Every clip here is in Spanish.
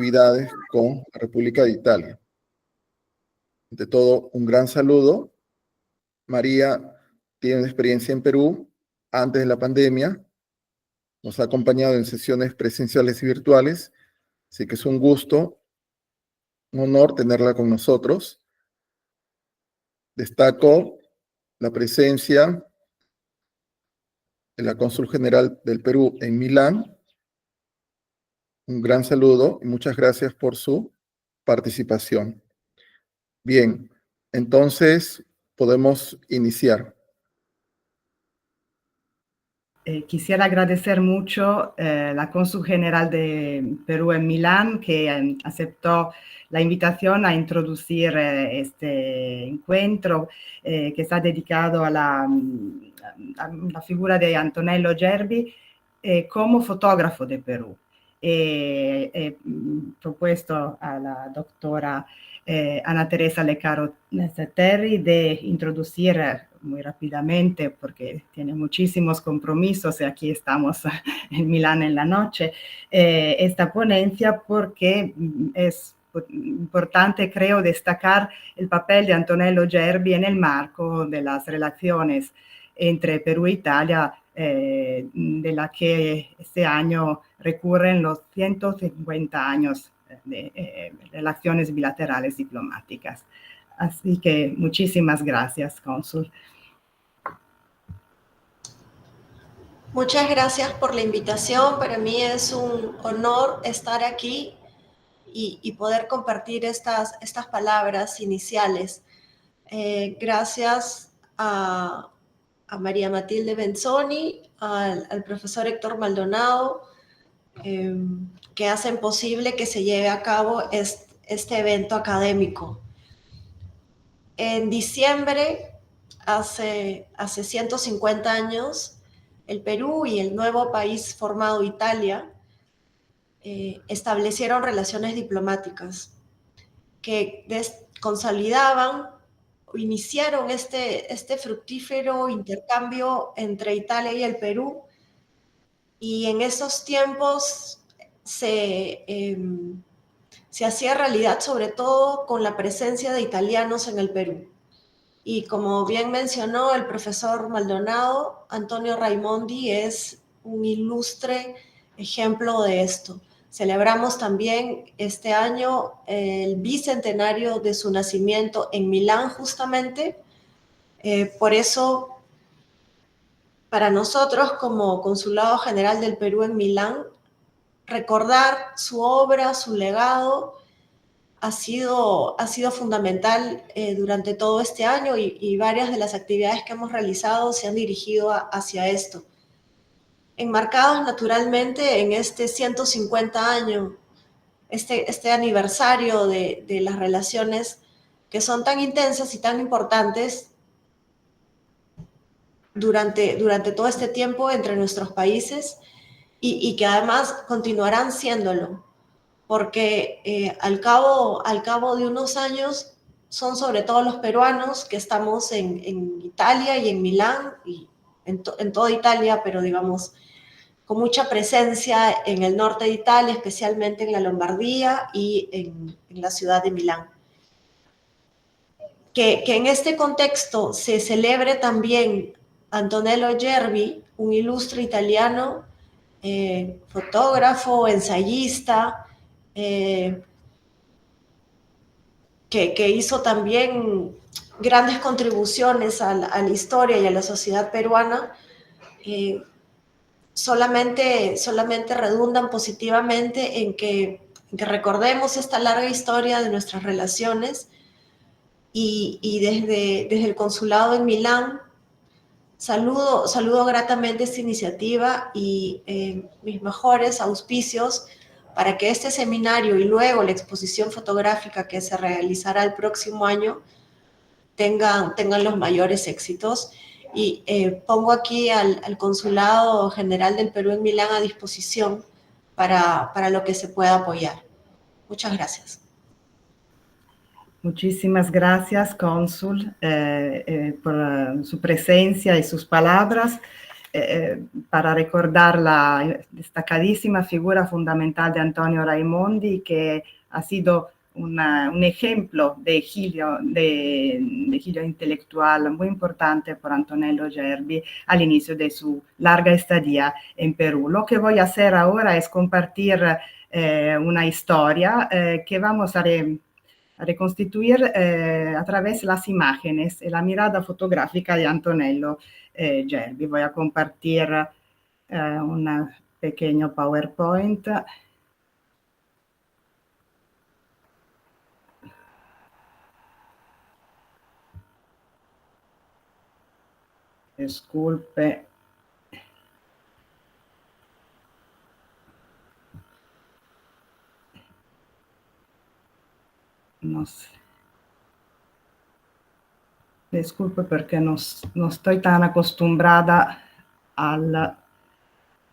actividades con la República de Italia. Ante todo, un gran saludo. María tiene una experiencia en Perú antes de la pandemia. Nos ha acompañado en sesiones presenciales y virtuales, así que es un gusto, un honor tenerla con nosotros. Destaco la presencia de la Cónsul General del Perú en Milán. Un gran saludo y muchas gracias por su participación. Bien, entonces podemos iniciar. Quisiera agradecer mucho a la Cónsul General de Perú en Milán, que aceptó la invitación a introducir este encuentro que está dedicado a la figura de Antonello Gerbi como fotógrafo de Perú. He propuesto a la doctora Ana Teresa Lecaro Terry de introducir muy rápidamente, porque tiene muchísimos compromisos y aquí estamos en Milán en la noche, esta ponencia, porque es importante, creo, destacar el papel de Antonello Gerbi en el marco de las relaciones entre Perú e Italia, de la que este año recurren los 150 años de relaciones bilaterales diplomáticas. Así que muchísimas gracias, cónsul. Muchas gracias por la invitación. Para mí es un honor estar aquí y poder compartir estas palabras iniciales. Gracias a María Matilde Benzoni, al profesor Héctor Maldonado, que hacen posible que se lleve a cabo este evento académico. En diciembre, hace 150 años, el Perú y el nuevo país formado Italia establecieron relaciones diplomáticas que consolidaban o iniciaron este fructífero intercambio entre Italia y el Perú. Y en esos tiempos se hacía realidad sobre todo con la presencia de italianos en el Perú. Y como bien mencionó el profesor Maldonado, Antonio Raimondi es un ilustre ejemplo de esto. Celebramos también este año el bicentenario de su nacimiento en Milán, justamente. Por eso, para nosotros, como Consulado General del Perú en Milán, recordar su obra, su legado, ha sido fundamental durante todo este año y varias de las actividades que hemos realizado se han dirigido hacia esto. Enmarcados naturalmente en este 150 año, este aniversario de las relaciones que son tan intensas y tan importantes durante todo este tiempo entre nuestros países y que además continuarán siéndolo, porque al cabo de unos años son sobre todo los peruanos que estamos en Italia y en Milán, y en toda Italia, pero digamos con mucha presencia en el norte de Italia, especialmente en la Lombardía y en la ciudad de Milán. Que en este contexto se celebre también Antonello Gerbi, un ilustre italiano, fotógrafo, ensayista, que hizo también grandes contribuciones a la historia y a la sociedad peruana, solamente redundan positivamente en que recordemos esta larga historia de nuestras relaciones y desde el consulado en Milán saludo gratamente esta iniciativa y mis mejores auspicios para que este seminario y luego la exposición fotográfica que se realizará el próximo año tengan los mayores éxitos. Y pongo aquí al Consulado General del Perú en Milán a disposición para lo que se pueda apoyar. Muchas gracias. Muchísimas gracias, cónsul, por su presencia y sus palabras. para recordar la destacadísima figura fundamental de Antonio Raimondi, que ha sido un ejemplo de giro intelectual muy importante por Antonello Gerbi al inicio de su larga estadía en Perú. Lo que voy a hacer ahora es compartir una historia que vamos a reconstituir a través de las imágenes y la mirada fotográfica de Antonello Gerbi. Voy a compartir un pequeño PowerPoint. Disculpe. No sé. Disculpe perché non estoy tan acostumbrada al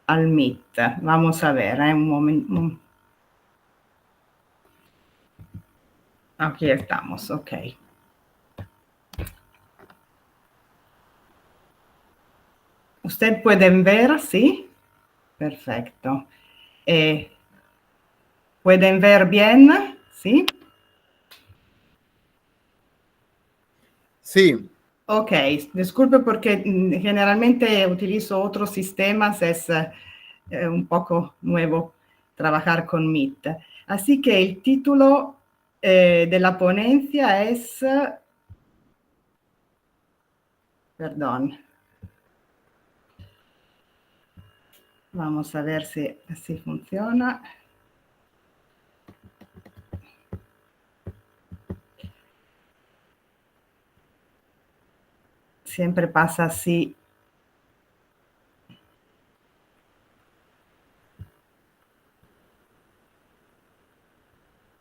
Meet. Vamos a ver, un momento. Aquí estamos, ok. ¿Usted pueden ver? ¿Sí? Perfecto. ¿Pueden ver bien? ¿Sí? Sí. Ok, disculpe porque generalmente utilizo otros sistemas, es un poco nuevo trabajar con Meet. Así que el título de la ponencia es, perdón, vamos a ver si así funciona. Siempre pasa así.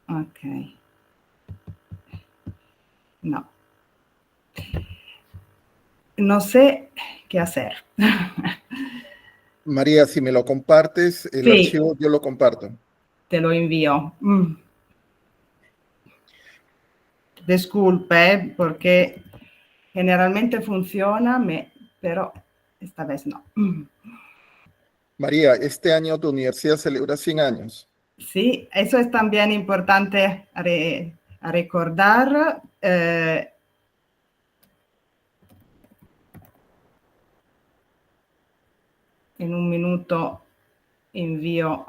Ok. No. No sé qué hacer. María, si me lo compartes, el Sí, archivo yo lo comparto. te lo envío. Disculpe, porque generalmente funciona, pero esta vez no. María, este año tu universidad celebra 100 años. Sí, eso es también importante a recordar. En un minuto envío.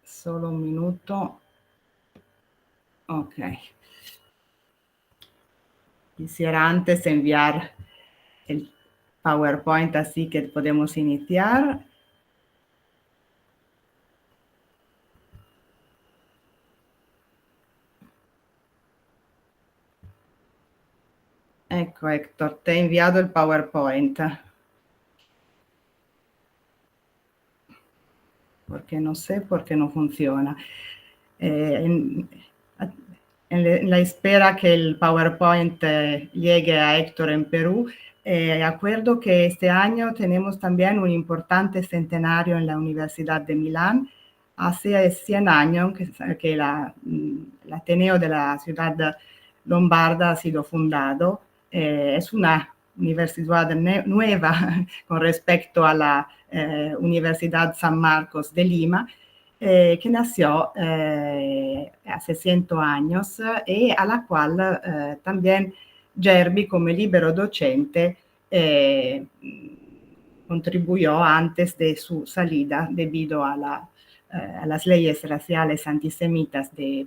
Solo un minuto. Ok. Quisiera antes enviar el PowerPoint así que podemos iniciar. Ecco, Héctor, te he enviado el PowerPoint. Porque no sé por qué no funciona. En la espera que el PowerPoint llegue a Héctor en Perú, acuerdo que este año tenemos también un importante centenario en la Universidad de Milán. Hace 100 años que el Ateneo de la ciudad lombarda ha sido fundado. Es una universidad nueva con respecto a la Universidad San Marcos de Lima, que nació hace 100 años y a la cual también Gerbi, como libero docente, contribuyó antes de su salida debido a las leyes raciales antisemitas de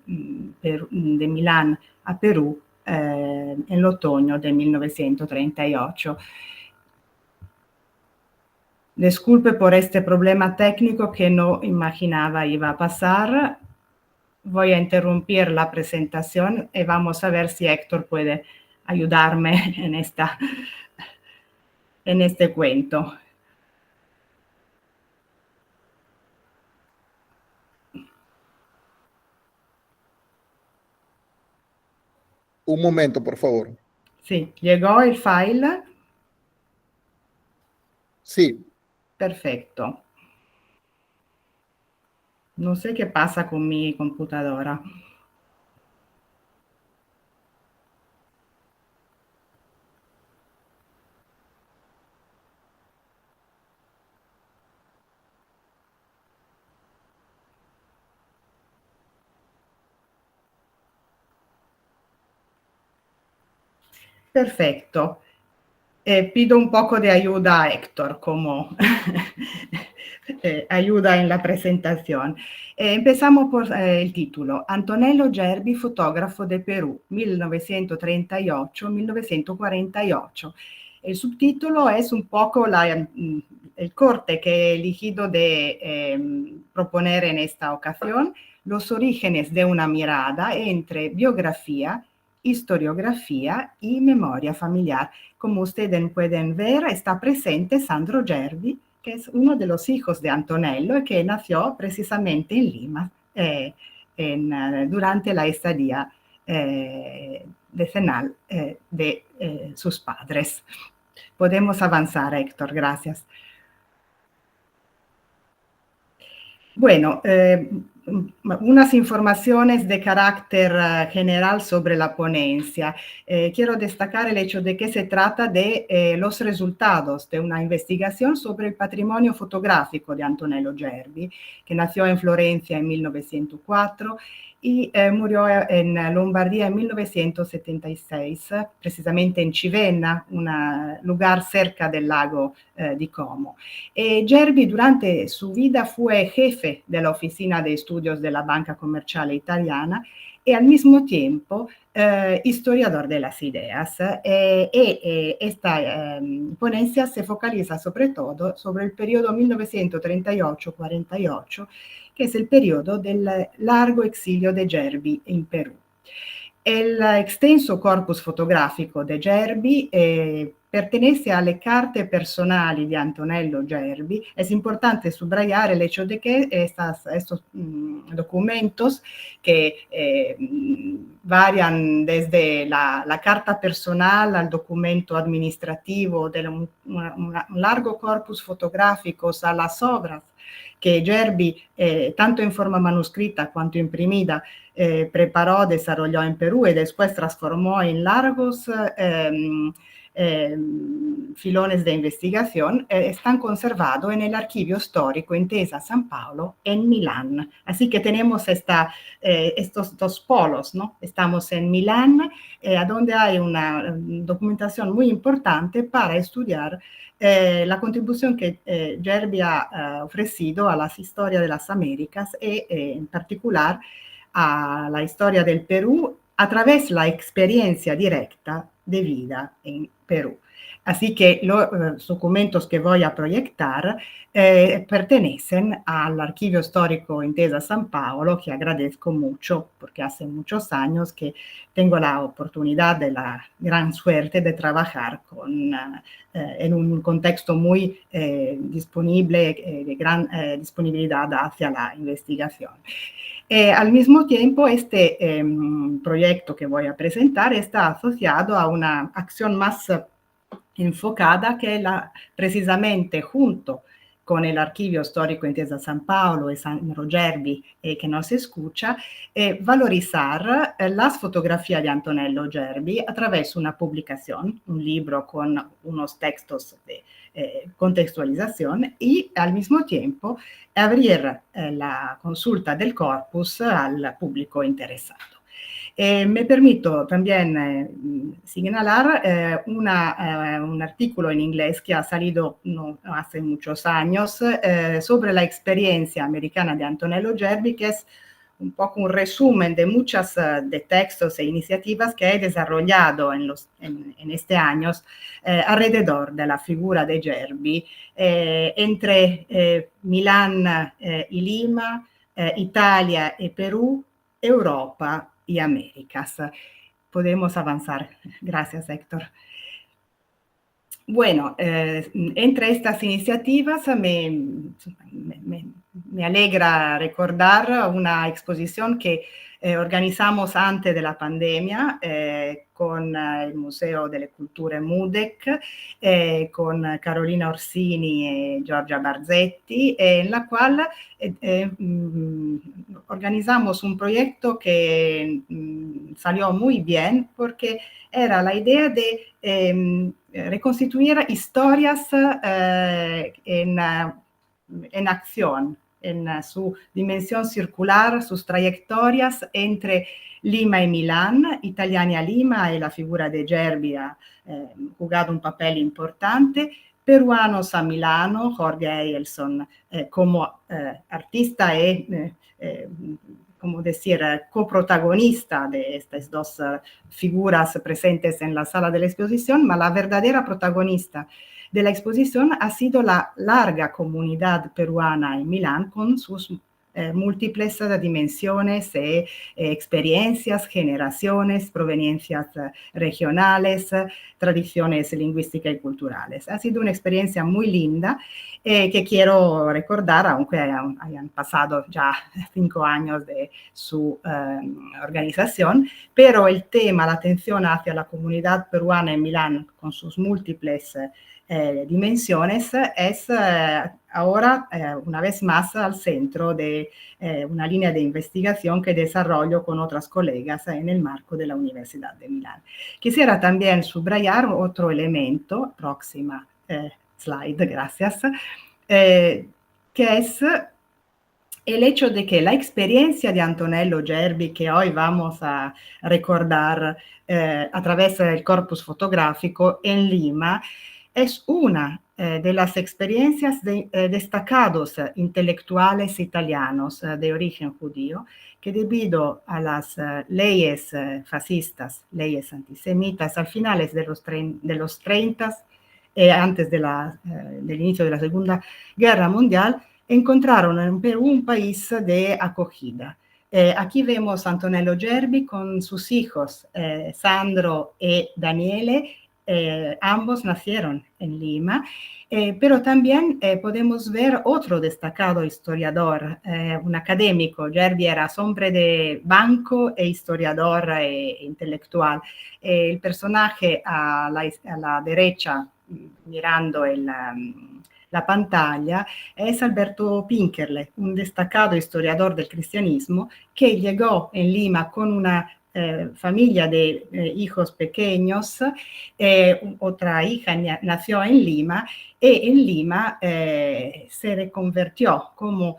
Milán a Perú en el otoño de 1938. Disculpe por este problema técnico que no imaginaba iba a pasar. Voy a interrumpir la presentación y vamos a ver si Héctor puede ayudarme en este cuento. Un momento, por favor. Sí, llegó el file. Sí. Perfecto. No sé qué pasa con mi computadora. Perfecto. Pido un poco de ayuda a Héctor como ayuda en la presentación. Empezamos por el título. Antonello Gerbi, fotógrafo de Perú, 1938-1948. El subtítulo es un poco el corte que he elegido de proponer en esta ocasión, los orígenes de una mirada entre biografía, historiografía y memoria familiar. Como ustedes pueden ver, está presente Sandro Gerbi, que es uno de los hijos de Antonello y que nació precisamente en Lima durante la estadía decenal de sus padres. Podemos avanzar, Héctor, gracias. Bueno, unas informaciones de carácter general sobre la ponencia. Quiero destacar el hecho de que se trata de los resultados de una investigación sobre el patrimonio fotográfico de Antonello Gerbi, que nació en Florencia en 1904 y murió en Lombardía en 1976, precisamente en Civenna, un lugar cerca del lago di Como. Gerbi durante su vida fue jefe de la Oficina de Estudios de la Banca Comercial Italiana y al mismo tiempo historiador de las ideas. Esta ponencia se focaliza sobre todo sobre el periodo 1938-48, que es el periodo del largo exilio de Gerbi en Perú. El extenso corpus fotográfico de Gerbi pertenece a las cartas personales de Antonello Gerbi. Es importante subrayar el hecho de que estos documentos que varian desde la carta personal al documento administrativo, de un largo corpus fotográficos a las obras que Gerbi, tanto en forma manuscrita cuanto imprimida, preparó, desarrolló en Perú y después transformó en largos filones de investigación, están conservados en el Archivio Storico Intesa San Paolo en Milán. Así que tenemos estos dos polos, ¿no? Estamos en Milán, donde hay una documentación muy importante para estudiar la contribución que Gerbi ha ofrecido a las historias de las Américas y en particular a la historia del Perú a través de la experiencia directa de vida en Perú. Así que los documentos que voy a proyectar pertenecen al Archivio Histórico Intesa San Paolo, que agradezco mucho porque hace muchos años que tengo la oportunidad de la gran suerte de trabajar en un contexto muy disponible, de gran disponibilidad hacia la investigación. Al mismo tiempo, este proyecto que voy a presentar está asociado a una acción más enfocada que precisamente junto con el Archivio Storico Intesa San Paolo y Sandro Gerbi, que nos escucha, valorizar las fotografías de Antonello Gerbi a través de una publicación, un libro con unos textos de contextualización y al mismo tiempo abrir la consulta del corpus al público interesado. Me permito también señalar un artículo en inglés que ha salido no hace muchos años sobre la experiencia americana de Antonello Gerbi, que es un poco un resumen de muchos de textos e iniciativas que he desarrollado en este años alrededor de la figura de Gerbi, entre Milán y Lima, Italia y Perú, Europa y Américas. Podemos avanzar. Gracias, Héctor. Bueno, entre estas iniciativas me alegra recordar una exposición que organizamos antes de la pandemia con el Museo delle Culture MUDEC, con Carolina Orsini e Giorgia Barzetti, en la cual organizamos un proyecto que salió muy bien porque era la idea de reconstituir historias en acción, en su dimensión circular, sus trayectorias entre Lima y Milán, italiani a Lima, y la figura de Gerbi ha jugado un papel importante, peruanos a Milano, Jorge Eielson como artista y como decir, coprotagonista de estas dos figuras presentes en la sala de la exposición, pero la verdadera protagonista de la exposición ha sido la larga comunidad peruana en Milán con sus múltiples dimensiones e experiencias, generaciones, proveniencias regionales, tradiciones lingüísticas y culturales. Ha sido una experiencia muy linda que quiero recordar, aunque hayan pasado ya 5 años de su organización, pero el tema, la atención hacia la comunidad peruana en Milán con sus múltiples dimensiones es ahora una vez más al centro de una línea de investigación que desarrollo con otras colegas en el marco de la Universidad de Milán. Quisiera también subrayar otro elemento, próxima slide, gracias, que es el hecho de que la experiencia de Antonello Gerbi, que hoy vamos a recordar a través del corpus fotográfico en Lima, es una de las experiencias de destacados intelectuales italianos de origen judío que debido a las leyes fascistas, leyes antisemitas, al finales de los 30, antes del inicio de la Segunda Guerra Mundial, encontraron en Perú un país de acogida. Aquí vemos a Antonello Gerbi con sus hijos, Sandro y Daniele. Ambos nacieron en Lima, pero también podemos ver otro destacado historiador, un académico. Gerbi era hombre de banco e historiador intelectual. El personaje a la derecha, mirando la pantalla, es Alberto Pinkerle, un destacado historiador del cristianismo que llegó en Lima con una familia de hijos pequeños, otra hija nació en Lima y en Lima se reconvirtió como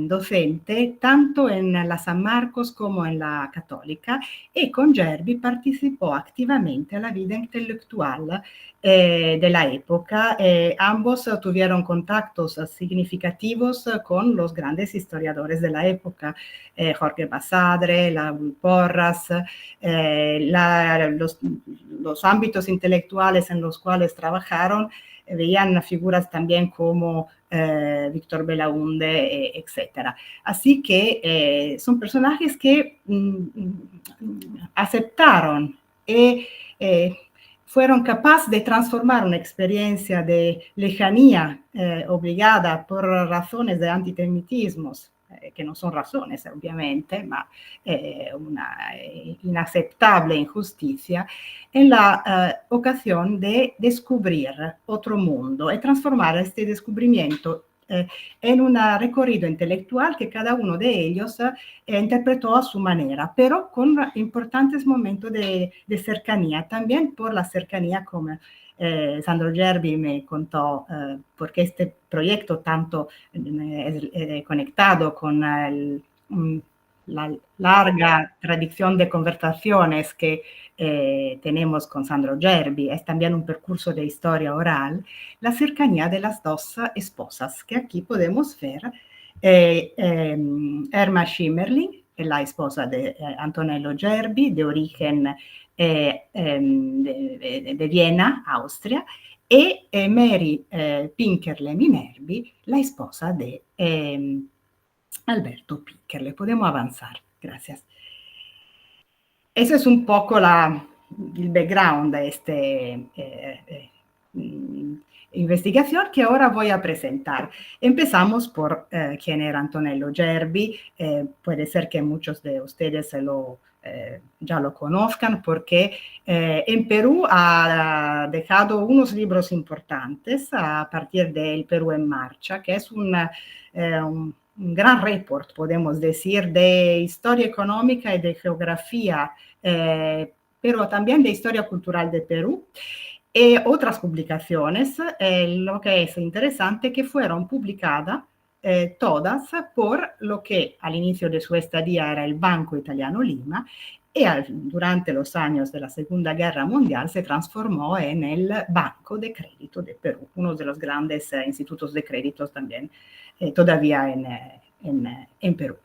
docente tanto en la San Marcos como en la Católica y con Gerbi participó activamente a la vida intelectual de la época. Ambos tuvieron contactos significativos con los grandes historiadores de la época, Jorge Basadre, Laúl Porras, los ámbitos intelectuales en los cuales trabajaron veían figuras también como Víctor Belaunde, etc. Así que son personajes que aceptaron y fueron capaces de transformar una experiencia de lejanía obligada por razones de antisemitismos, que no son razones obviamente, ma una inaceptable injusticia, en la ocasión de descubrir otro mundo y transformar este descubrimiento en un recorrido intelectual que cada uno de ellos interpretó a su manera, pero con importantes momentos de cercanía, también por la cercanía como Sandro Gerbi me contó, porque este proyecto tanto conectado con la larga tradición de conversaciones que tenemos con Sandro Gerbi, es también un percurso de historia oral, la cercanía de las dos esposas, que aquí podemos ver. Erma Schimmerling, la esposa de Antonello Gerbi, de origen de Viena, Austria, y Mary Pinkerle Minervi, la esposa de Alberto Pinkerle. Podemos avanzar, gracias. Eso es un poco el background de investigación que ahora voy a presentar. Empezamos por quién era Antonello Gerbi. Puede ser que muchos de ustedes ya lo conozcan porque en Perú ha dejado unos libros importantes a partir del Perú en Marcha, que es un gran report, podemos decir, de historia económica y de geografía, pero también de historia cultural de Perú. Otras publicaciones, lo que es interesante, que fueron publicadas todas por lo que al inicio de su estadía era el Banco Italiano Lima, y durante los años de la Segunda Guerra Mundial se transformó en el Banco de Crédito de Perú, uno de los grandes institutos de créditos también todavía en Perú.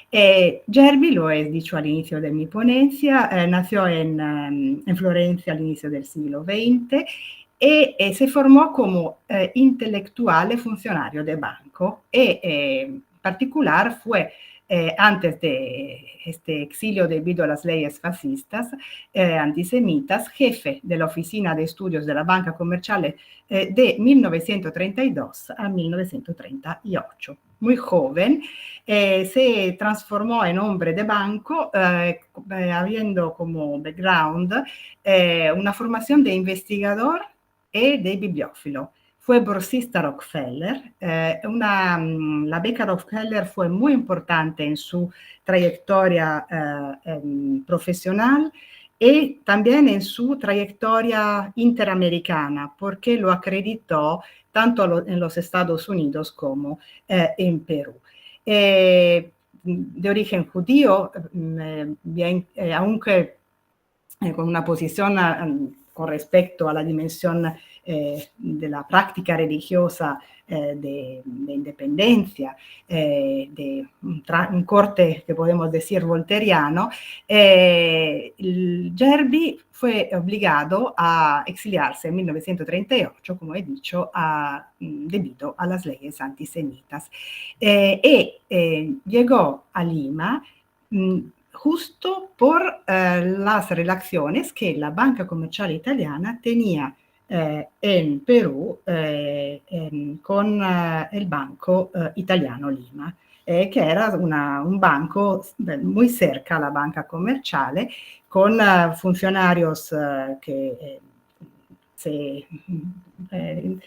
Gerbi, lo he dicho al inicio de mi ponencia, nació en Florencia al inicio del siglo XX y se formó como intelectual y funcionario de banco. En particular fue, antes de este exilio debido a las leyes fascistas, antisemitas, jefe de la Oficina de Estudios de la Banca Comercial de 1932 a 1938. Muy joven, se transformó en hombre de banco, habiendo como background una formación de investigador y de bibliófilo. Fue bursista Rockefeller. La beca Rockefeller fue muy importante en su trayectoria profesional y también en su trayectoria interamericana, porque lo acreditó tanto en los Estados Unidos como en Perú. De origen judío, aunque con una posición con respecto a la dimensión de la práctica religiosa de independencia, de un corte que podemos decir volteriano, Gerbi fue obligado a exiliarse en 1938, como he dicho, debido a las leyes antisemitas. Llegó a Lima justo por las relaciones que la Banca Comercial Italiana tenía en Perú con el Banco Italiano Lima, que era un banco muy cerca a la banca comerciale, con funcionarios que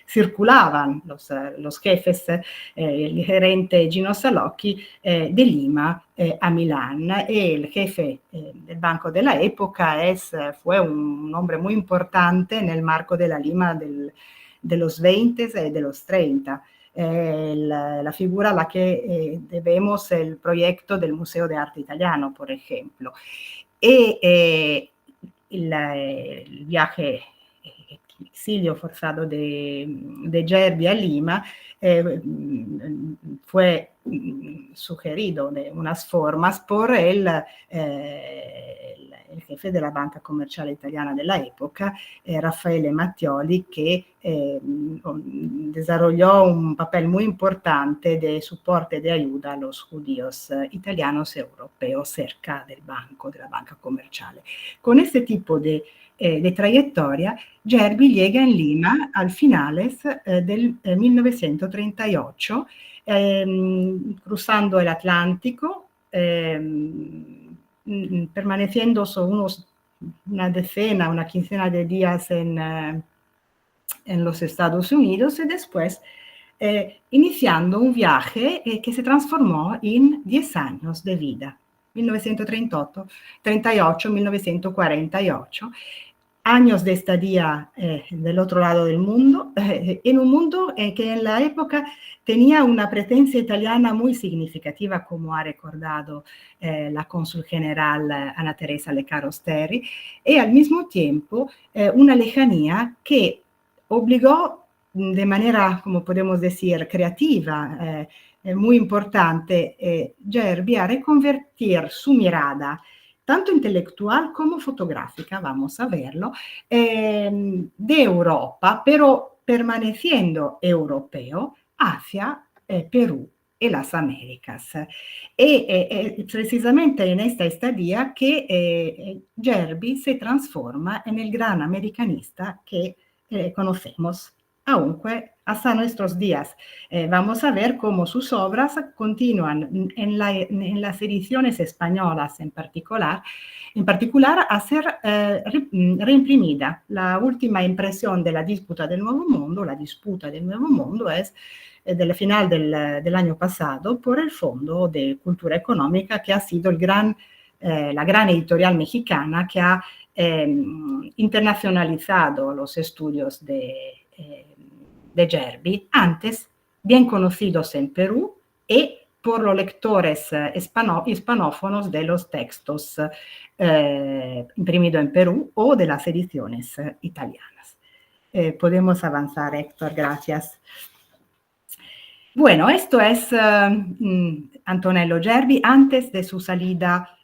circulaban, los jefes, el gerente Gino Salocchi de Lima a Milán, y el jefe del banco de la época fue un hombre muy importante en el marco de la Lima de los 20 y de los 30. La figura a la que debemos el proyecto del Museo de Arte Italiano, por ejemplo. Y el viaje, exilio forzado de Gerbi a Lima fue sugerido de unas formas por el jefe de la Banca Comercial Italiana de la época, Raffaele Mattioli, que desarrolló un papel muy importante de soporte y de ayuda a los judíos italianos y europeos cerca del banco, de la Banca Comercial. Con este tipo de trayectoria, Gerbi llega en Lima al finales del 1938, cruzando el Atlántico, permaneciendo una quincena de días en los Estados Unidos y después iniciando un viaje que se transformó en 10 años de vida, 1938-1948, años de estadía del otro lado del mundo, en un mundo que en la época tenía una presencia italiana muy significativa, como ha recordado la cónsul general Ana Teresa Lecaro Sterri, y al mismo tiempo una lejanía que obligó de manera, como podemos decir, creativa, muy importante, Gerbi a reconvertir su mirada tanto intelectual como fotográfica, vamos a verlo, de Europa, pero permaneciendo europeo, hacia Perú y las Américas. Y precisamente en esta estadía que Gerbi se transforma en el gran americanista que conocemos aunque hasta nuestros días. Vamos a ver cómo sus obras continúan en las ediciones españolas en particular a ser reimprimida. La última impresión de la disputa del Nuevo Mundo es del final del año pasado por el Fondo de Cultura Económica, que ha sido la gran editorial mexicana que ha internacionalizado los estudios de Gerbi, antes bien conocidos en Perú y por los lectores hispanófonos de los textos imprimidos en Perú o de las ediciones italianas. Podemos avanzar, Héctor, gracias. Bueno, esto es Antonello Gerbi antes de su salida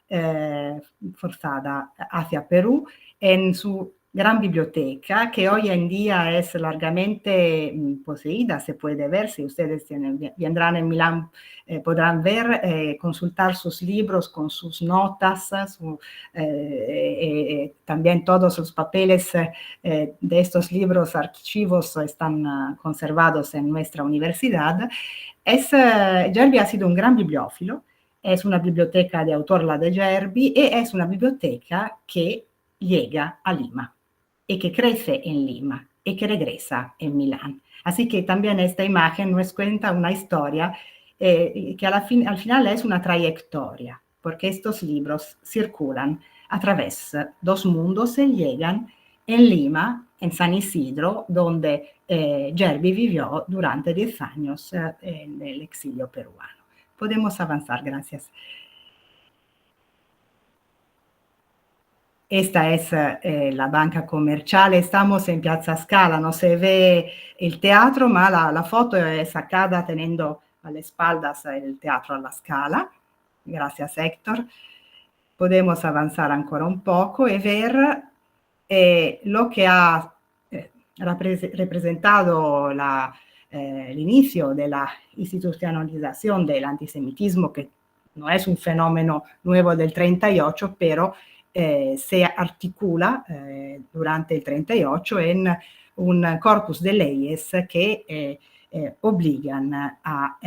forzada hacia Perú en su gran biblioteca, que hoy en día es largamente poseída, se puede ver, si ustedes vendrán en Milán, podrán ver, consultar sus libros con sus notas, también todos los papeles de estos libros, archivos, están conservados en nuestra universidad. Gerbi ha sido un gran bibliófilo, es una biblioteca de autor, la de Gerbi, y es una biblioteca que llega a Lima y que crece en Lima y que regresa en Milán. Así que también esta imagen nos cuenta una historia que al final es una trayectoria, porque estos libros circulan a través de dos mundos y llegan en Lima, en San Isidro, donde Gerbi vivió durante 10 años en el exilio peruano. Podemos avanzar, gracias. Esta es la banca comercial, estamos en Piazza Scala, no se ve el teatro, ma la foto es sacada teniendo a las espaldas el teatro a la Scala. Gracias, Héctor. Podemos avanzar ancora un poco y ver lo que ha representado el inicio de la institucionalización del antisemitismo, que no es un fenómeno nuevo del 38, pero se articula durante el 38 en un corpus de leyes que obligan a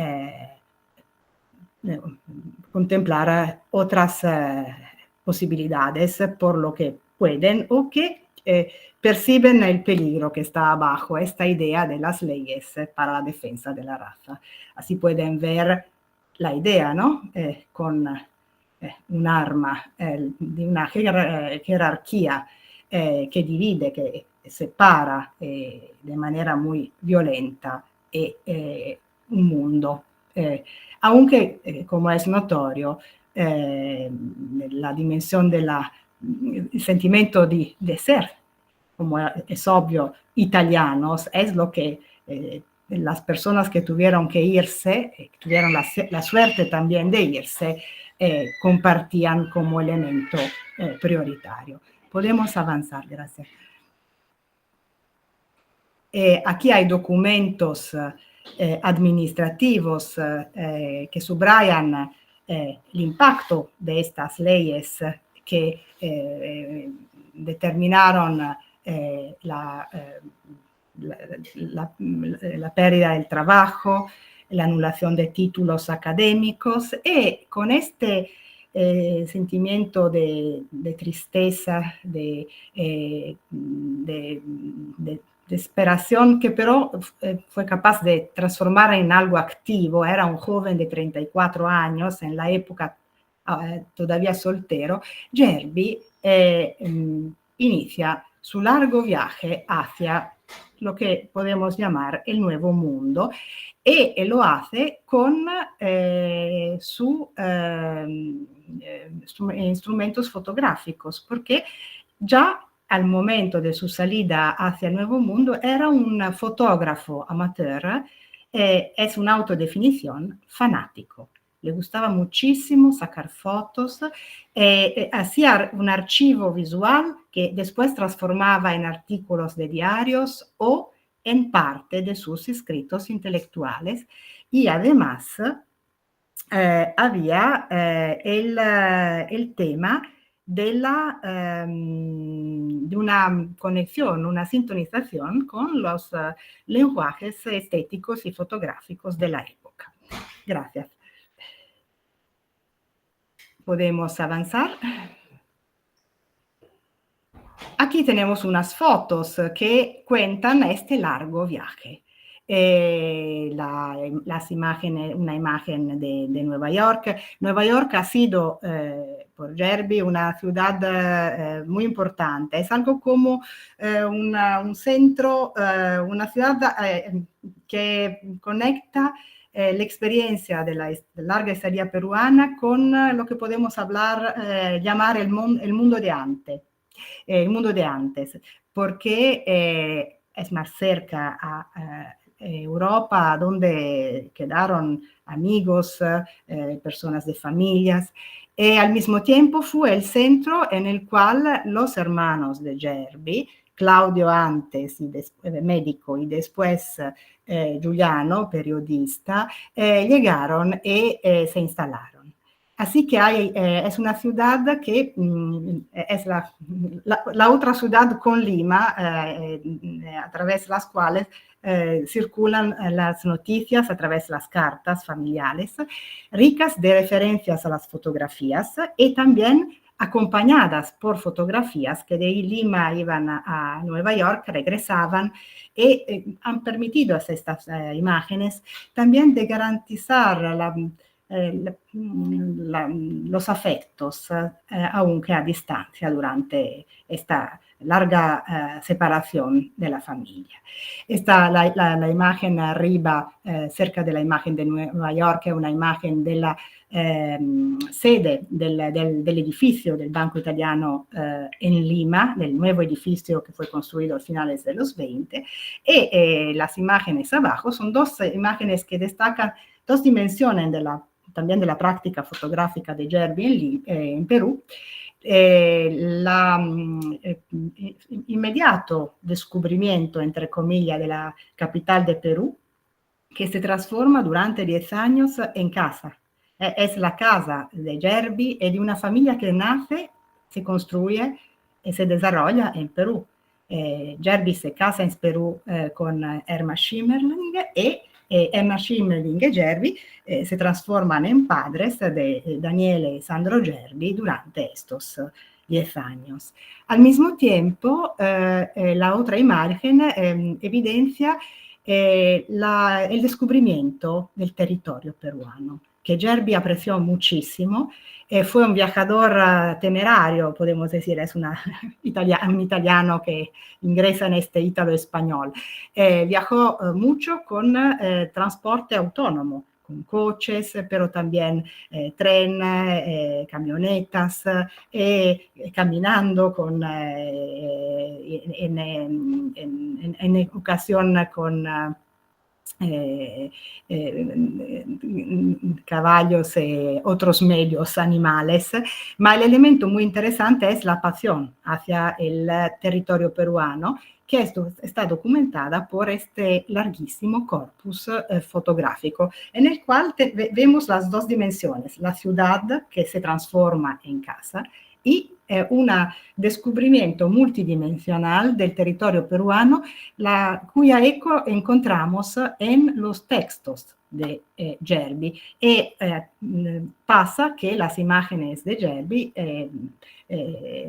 contemplar otras posibilidades por lo que pueden o que perciben el peligro que está abajo, esta idea de las leyes para la defensa de la raza. Así pueden ver la idea, ¿no? Con un arma de una jerarquía que divide, que separa de manera muy violenta un mundo. Aunque, como es notorio, la dimensión del sentimiento de ser, como es obvio, italianos, es lo que las personas que tuvieron que irse, tuvieron la suerte también de irse, compartían como elemento prioritario. Podemos avanzar, gracias. Aquí hay documentos administrativos que subrayan el impacto de estas leyes que determinaron la pérdida del trabajo, la anulación de títulos académicos, y con este sentimiento de tristeza, de desesperación, que pero fue capaz de transformar en algo activo. Era un joven de 34 años, en la época todavía soltero. Gerbi inicia su largo viaje hacia lo que podemos llamar el Nuevo Mundo, y lo hace con sus instrumentos fotográficos, porque ya al momento de su salida hacia el Nuevo Mundo era un fotógrafo amateur, es una autodefinición fanático. Le gustaba muchísimo sacar fotos, hacía un archivo visual que después transformaba en artículos de diarios o en parte de sus escritos intelectuales, y además había el tema de una conexión, una sintonización con los lenguajes estéticos y fotográficos de la época. Gracias. Podemos avanzar. Aquí tenemos unas fotos que cuentan este largo viaje. Las imágenes, una imagen de Nueva York. Nueva York ha sido por Gerbi una ciudad muy importante. Es algo como un centro, una ciudad que conecta la experiencia de la larga estadía peruana con lo que podemos llamar el mundo de antes. El mundo de antes, porque es más cerca a Europa, donde quedaron amigos, personas de familias, y al mismo tiempo fue el centro en el cual los hermanos de Gerbi, Claudio antes, médico, y después Giuliano, periodista, llegaron y se instalaron. Así que es una ciudad que es la otra ciudad con Lima, a través de las cuales circulan las noticias a través de las cartas familiares, ricas de referencias a las fotografías y también acompañadas por fotografías que de Lima iban a Nueva York, regresaban y han permitido a estas imágenes también de garantizar los afectos, aunque a distancia, durante esta larga separación de la familia. Está la imagen arriba, cerca de la imagen de Nueva York, è una imagen de la sede dell'edificio del Banco Italiano en Lima, del nuevo edificio que fue construido a finales de los 20, y las imágenes abajo son dos imágenes que destacan dos dimensiones también de la práctica fotográfica de Gerbi en Perú. Inmediato descubrimiento, entre comillas, de la capital de Perú, que se transforma durante 10 años en casa. Es la casa de Gerbi y de una familia que nace, se construye y se desarrolla en Perú. Gerbi se casa en Perú con Erma Schimmerling y Erma Schimmerling y Gerbi se transforman en padres de Daniele y Sandro Gerbi durante estos 10 años. Al mismo tiempo, la otra imagen evidencia el descubrimiento del territorio peruano, que Gerbi apreció muchísimo. Fue un viajador temerario, podemos decir, es un italiano que ingresa en este ítalo-español. Viajó mucho con transporte autónomo, con coches, pero también tren, camionetas, caminando en ocasión con caballos y otros medios animales, ma el elemento muy interesante es la pasión hacia el territorio peruano, que está documentada por este larguísimo corpus fotográfico, en el cual vemos las dos dimensiones, la ciudad que se transforma en casa y un descubrimiento multidimensional del territorio peruano, cuya eco encontramos en los textos de Gerbi. Y pasa que las imágenes de Gerbi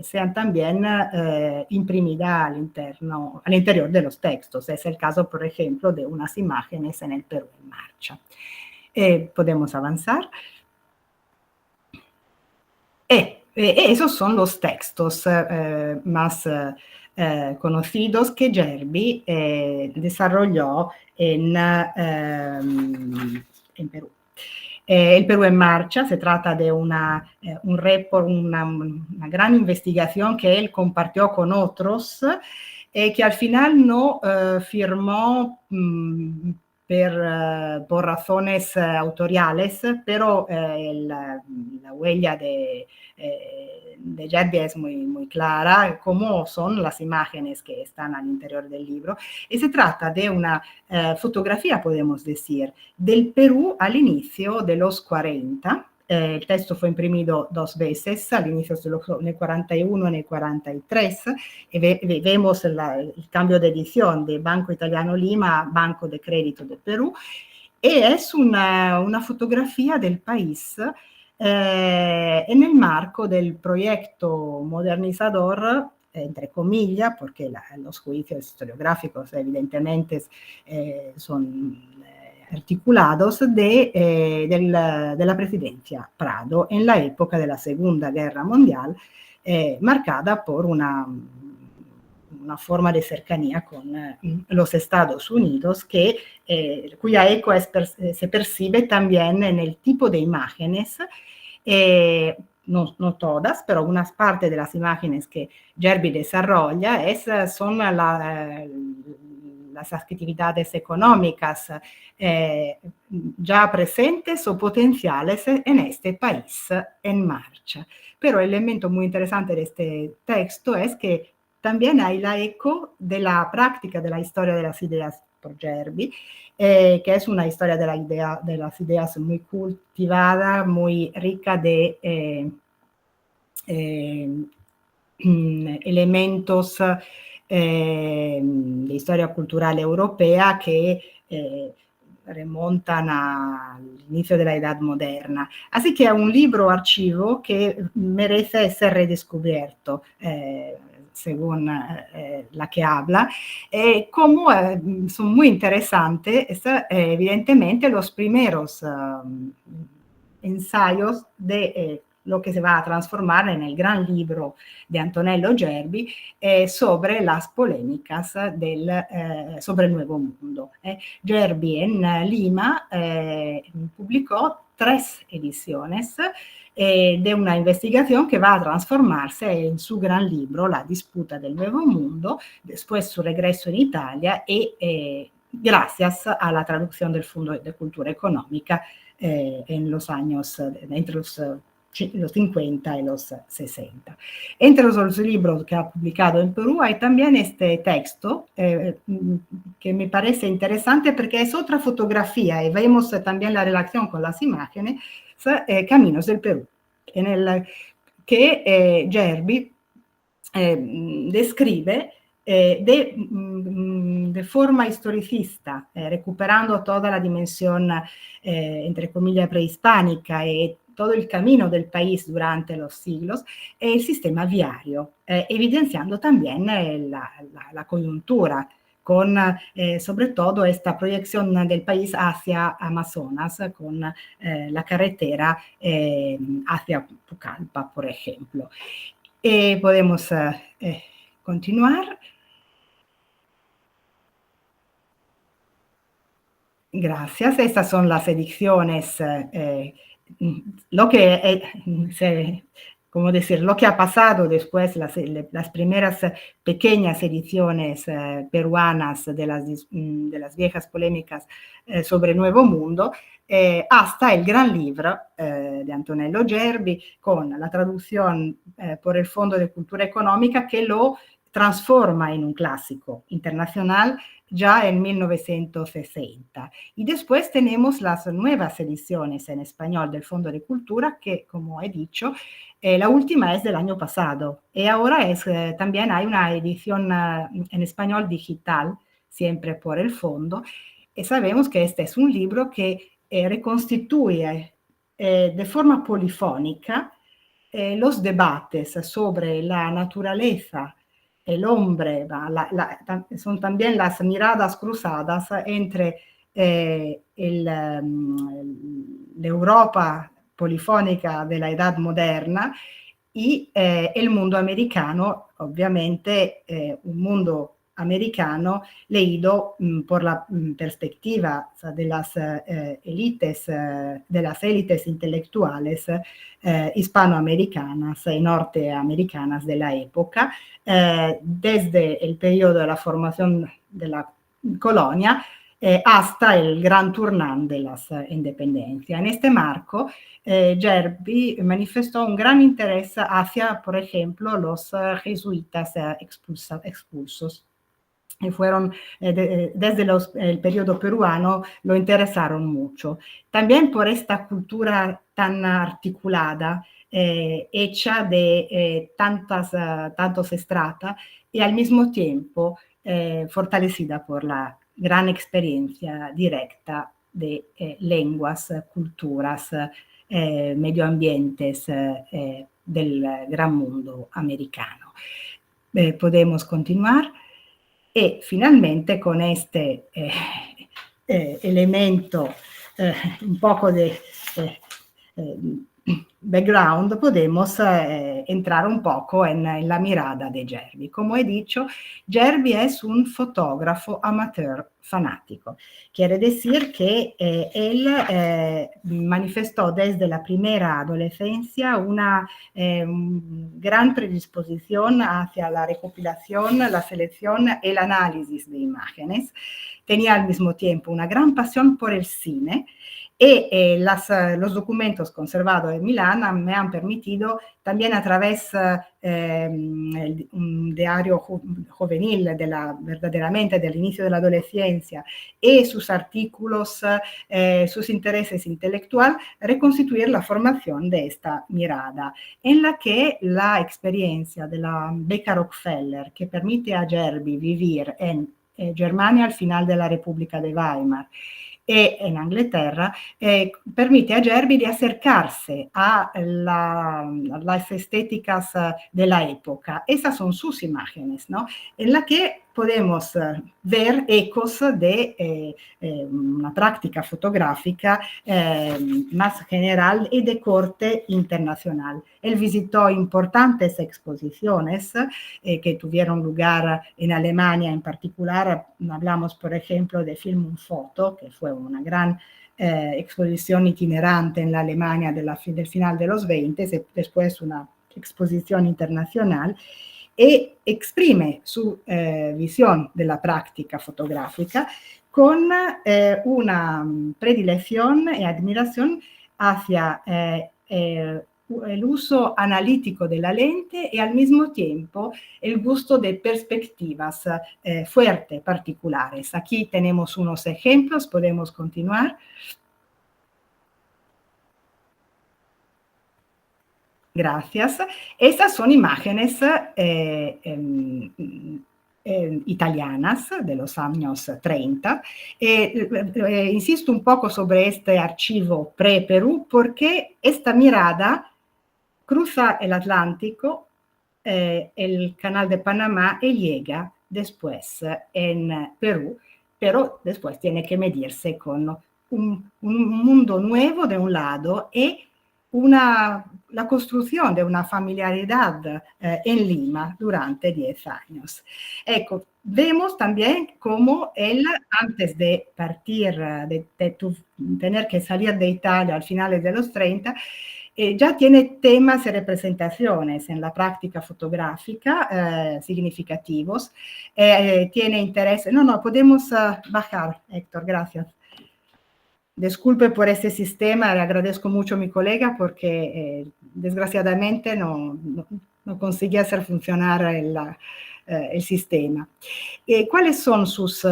sean también imprimidas al interior de los textos. Es el caso, por ejemplo, de unas imágenes en el Perú en marcha. Podemos avanzar. Esos son los textos más conocidos que Gerbi desarrolló en Perú. El Perú en marcha se trata de un report, una gran investigación que él compartió con otros, que al final no firmó por razones autoriales, pero la huella de Gerbi es muy clara, como son las imágenes que están al interior del libro. Y se trata de una fotografía, podemos decir, del Perú al inicio de los 40, El texto fue imprimido 2 veces, al inicio en el 41 y en el 43, y vemos el cambio de edición de Banco Italiano Lima a Banco de Crédito del Perú, y es una fotografía del país en el marco del proyecto modernizador, entre comillas, porque los juicios historiográficos evidentemente son articulados de la presidencia Prado en la época de la Segunda Guerra Mundial, marcada por una forma de cercanía con los Estados Unidos, cuya eco se percibe también en el tipo de imágenes, no todas, pero unas partes de las imágenes que Gerbi desarrolla son las actividades económicas ya presentes o potenciales en este país en marcha. Pero el elemento muy interesante de este texto es que también hay la eco de la práctica de la historia de las ideas por Gerbi, que es una historia de las ideas muy cultivada, muy rica de elementos de historia cultural europea que remontan al inicio de la Edad Moderna. Así que es un libro archivo que merece ser redescubierto, según la que habla, como son muy interesantes, evidentemente, los primeros ensayos de lo que se va a transformar en el gran libro de Antonello Gerbi sobre las polémicas sobre el Nuevo Mundo. Gerbi en Lima publicó 3 ediciones de una investigación que va a transformarse en su gran libro, La disputa del Nuevo Mundo, después su regreso en Italia y gracias a la traducción del Fondo de Cultura Económica en los años, entre los 50 y los 60. Entre los libros que ha publicado en Perú hay también este texto que me parece interesante porque es otra fotografía y vemos también la relación con las imágenes, Caminos del Perú, en el que Gerbi describe de forma historicista, recuperando toda la dimensión, entre comillas, prehispánica y todo el camino del país durante los siglos, el sistema viario, evidenciando también la coyuntura, con sobre todo esta proyección del país hacia Amazonas, con la carretera hacia Pucallpa, por ejemplo. Podemos continuar. Gracias. Estas son las ediciones, lo que lo que ha pasado después, las primeras pequeñas ediciones peruanas de las viejas polémicas sobre el Nuevo Mundo, hasta el gran libro de Antonello Gerbi, con la traducción por el Fondo de Cultura Económica, que lo transforma en un clásico internacional ya en 1960. Y después tenemos las nuevas ediciones en español del Fondo de Cultura, que, como he dicho, la última es del año pasado. Y ahora también hay una edición en español digital, siempre por el fondo. Y sabemos que este es un libro que reconstituye de forma polifónica los debates sobre la naturaleza, el hombre, son también las miradas cruzadas entre la Europa polifónica de la Edad Moderna y el mundo americano, obviamente un mundo americano leído por la perspectiva de las élites intelectuales hispanoamericanas y norteamericanas de la época, desde el periodo de la formación de la colonia hasta el gran turnán de las independencias. En este marco, Gerbi manifestó un gran interés hacia, por ejemplo, los jesuitas expulsos. Y fueron, desde el periodo peruano, lo interesaron mucho. También por esta cultura tan articulada, hecha de tantos estratos y al mismo tiempo fortalecida por la gran experiencia directa de lenguas, culturas, medioambientes del gran mundo americano. Podemos continuar e finalmente con este elemento un poco de background podemos entrar un poco en la mirada de Gerbi. Como he dicho, Gerbi es un fotógrafo amateur fanático. Quiere decir que él manifestó desde la primera adolescencia una gran predisposición hacia la recopilación, la selección y el análisis de imágenes. Tenía al mismo tiempo una gran pasión por el cine y los documentos conservados en Milán me han permitido también a través un diario juvenil verdaderamente del inicio de la adolescencia y sus artículos, sus intereses intelectuales, reconstituir la formación de esta mirada, en la que la experiencia de la beca Rockefeller, que permite a Gerbi vivir en Germania al final de la República de Weimar, e en Inglaterra, permite a Gerbi de acercarse a las estéticas de la época. Esas son sus imágenes, ¿no? En la que podemos ver ecos de una práctica fotográfica más general y de corte internacional. Él visitó importantes exposiciones que tuvieron lugar en Alemania, en particular hablamos, por ejemplo, de Film und Foto, que fue una gran exposición itinerante en la Alemania del final de los 20, después una exposición internacional, e exprime su visión de la práctica fotográfica con una predilección y admiración hacia el uso analítico de la lente y al mismo tiempo el gusto de perspectivas fuertes, particulares. Aquí tenemos unos ejemplos, podemos continuar. Gracias. Estas son imágenes italianas de los años 30. Insisto un poco sobre este archivo pre-Perú porque esta mirada cruza el Atlántico, el Canal de Panamá y llega después en Perú, pero después tiene que medirse con un mundo nuevo de un lado y la construcción de una familiaridad en Lima durante 10 años. Ecco, vemos también cómo él, antes de partir, de tener que salir de Italia al finales de los 30, ya tiene temas y representaciones en la práctica fotográfica significativos, tiene interés. No, podemos bajar, Héctor, gracias. Disculpe por este sistema, le agradezco mucho a mi colega porque desgraciadamente no conseguí hacer funcionar el sistema. ¿Cuáles son sus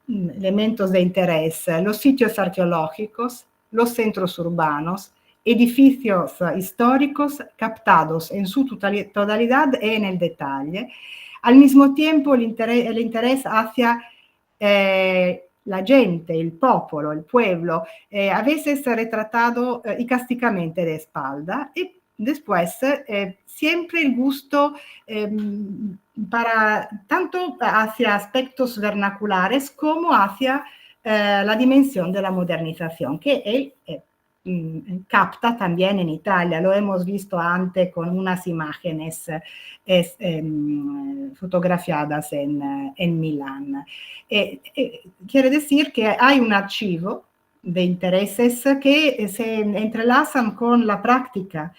elementos de interés? Los sitios arqueológicos, los centros urbanos, edificios históricos captados en su totalidad y en el detalle. Al mismo tiempo el interés hacia la gente, el popolo, el pueblo, a veces retratado icásticamente de espalda, y después siempre el gusto tanto hacia aspectos vernaculares como hacia la dimensión de la modernización, que él capta también en Italia. Lo hemos visto antes con unas imágenes fotografiadas en Milán. Quiere decir que hay un archivo de intereses que se entrelazan con la práctica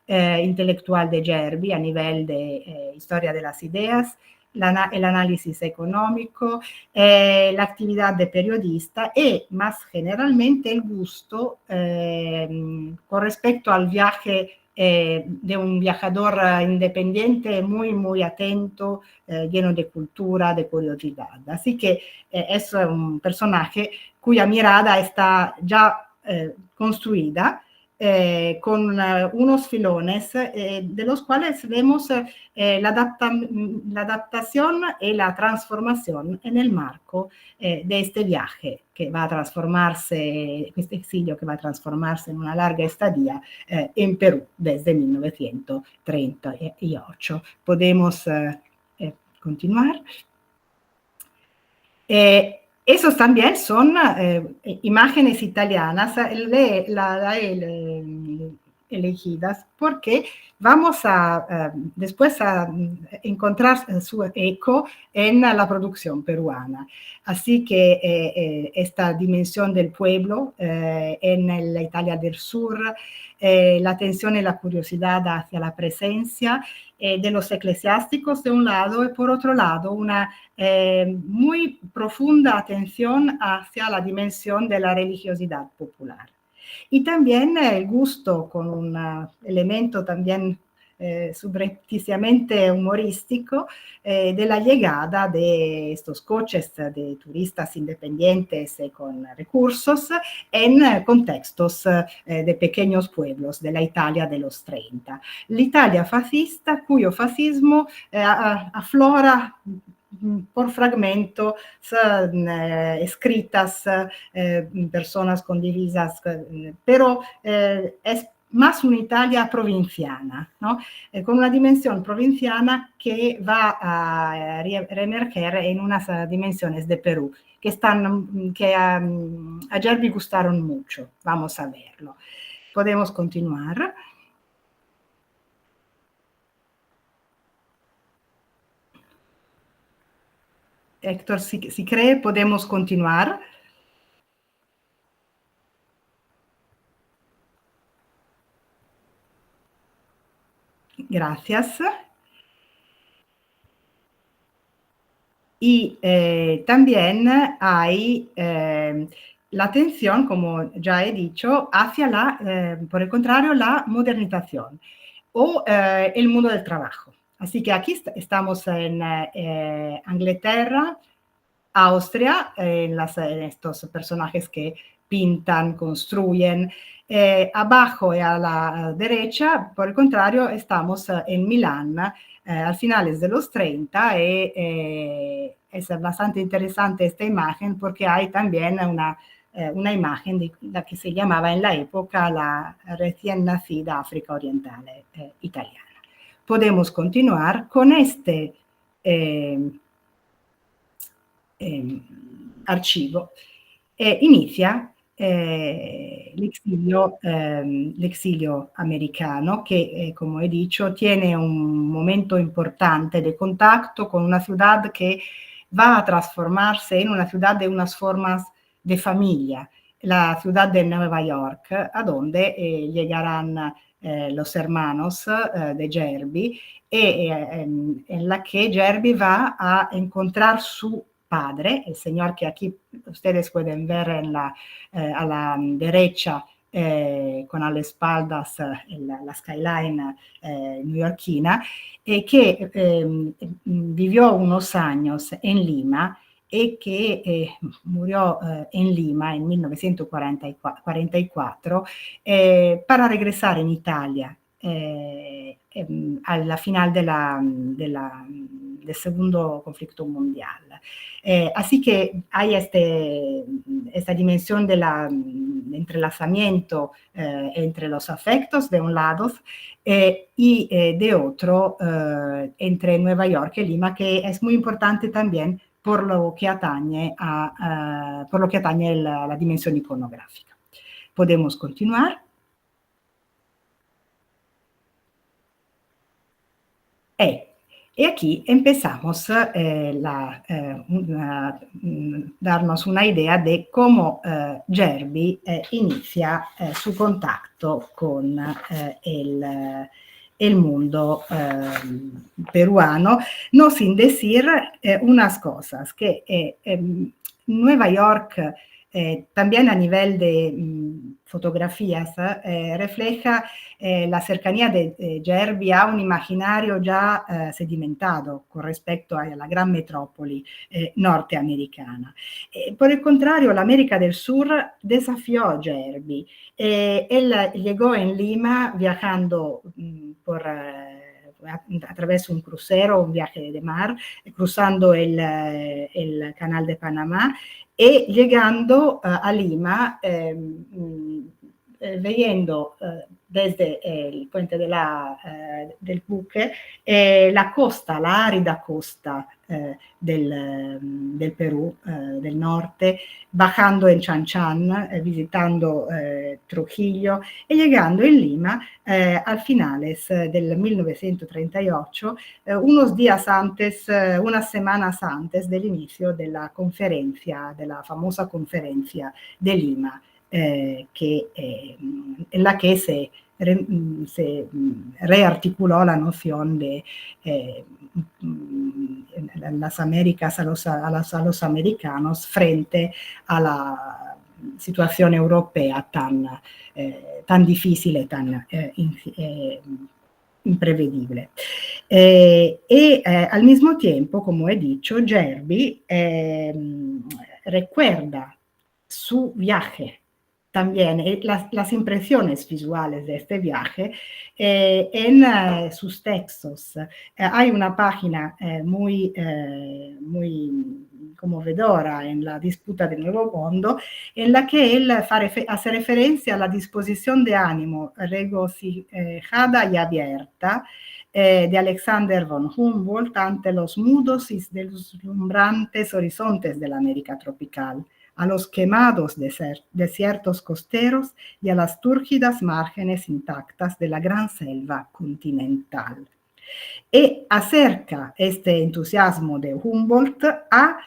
intelectual de Gerbi a nivel de historia de las ideas, el análisis económico, la actividad de periodista y más generalmente el gusto con respecto al viaje de un viajador independiente muy, muy atento, lleno de cultura, de curiosidad. Así que es un personaje cuya mirada está ya construida con unos filones de los cuales vemos la adaptación y la transformación en el marco de este viaje que va a transformarse, este exilio que va a transformarse en una larga estadía en Perú desde 1938. Podemos continuar. Esos también son imágenes italianas elegidas porque vamos a después a encontrar su eco en la producción peruana. Así que esta dimensión del pueblo en la Italia del Sur, la atención y la curiosidad hacia la presencia de los eclesiásticos de un lado y por otro lado una muy profunda atención hacia la dimensión de la religiosidad popular. Y también el gusto con un elemento también subrepticiamente humorístico de la llegada de estos coches de turistas independientes con recursos en contextos de pequeños pueblos de la Italia de los 30. L'Italia fascista, cuyo fascismo aflora por fragmentos, escritas, personas condivisas, pero es más una Italia provinciana, ¿no? Con una dimensión provinciana que va a reemerger en unas dimensiones de Perú que a Gerbi gustaron mucho. Vamos a verlo. Podemos continuar. Héctor, si cree, podemos continuar. Gracias. Y también hay la atención, como ya he dicho, hacia por el contrario, la modernización o el mundo del trabajo. Así que aquí estamos en Inglaterra, Austria, en estos personajes que pintan, construyen. Abajo y a la derecha, por el contrario, estamos en Milán, a finales de los 30, y es bastante interesante esta imagen porque hay también una imagen de la que se llamaba en la época la recién nacida África Oriental italiana. Podemos continuar con este archivo. Inizia l'exilio americano que, como he dicho, tiene un momento importante de contacto con una ciudad que va a transformarse en una ciudad de unas formas de familia, la ciudad de Nueva York, a donde llegarán los hermanos de Gerbi, en la que Gerbi va a encontrar su padre, el señor que aquí ustedes pueden ver a la derecha con a las espaldas la skyline neoyorquina, que vivió unos años en Lima y que murió en Lima en 1944 para regresar en Italia alla final del segundo conflicto mundial. Así que hay esta dimensión del entrelazamiento entre los afectos de un lado y de otro entre Nueva York y Lima, que es muy importante también por lo que atañe a la dimensione iconográfica. Podemos continuar. Y aquí empezamos a darnos una idea de cómo Gerbi inicia su contacto con el mundo peruano, no sin decir unas cosas, que Nueva York también a nivel de fotografías refleja la cercanía de Gerbi a un imaginario ya sedimentado con respecto a la gran metrópoli norteamericana. Por el contrario, la América del Sur desafió a Gerbi. Él llegó en Lima viajando a través de un crucero, un viaje de mar, cruzando el canal de Panamá y llegando a Lima, viendo desde el puente del buque la costa, la árida costa del Perú, del norte, bajando en Chan Chan, visitando Trujillo y llegando en Lima al finales del 1938, unos días antes, unas semanas antes del inicio de la famosa conferencia de Lima, en la que se rearticuló la noción de las Américas a los americanos frente a la situación europea tan difícil y tan imprevedible. Al mismo tiempo, como he dicho, Gerbi recuerda su viaje también, las impresiones visuales de este viaje en sus textos. Hay una página muy conmovedora en la disputa del Nuevo Mundo, en la que él hace referencia a la disposición de ánimo regocijada y abierta de Alexander von Humboldt ante los mudos y deslumbrantes horizontes de la América tropical, a los quemados desiertos costeros y a las túrgidas márgenes intactas de la gran selva continental. Y acerca este entusiasmo de Humboldt a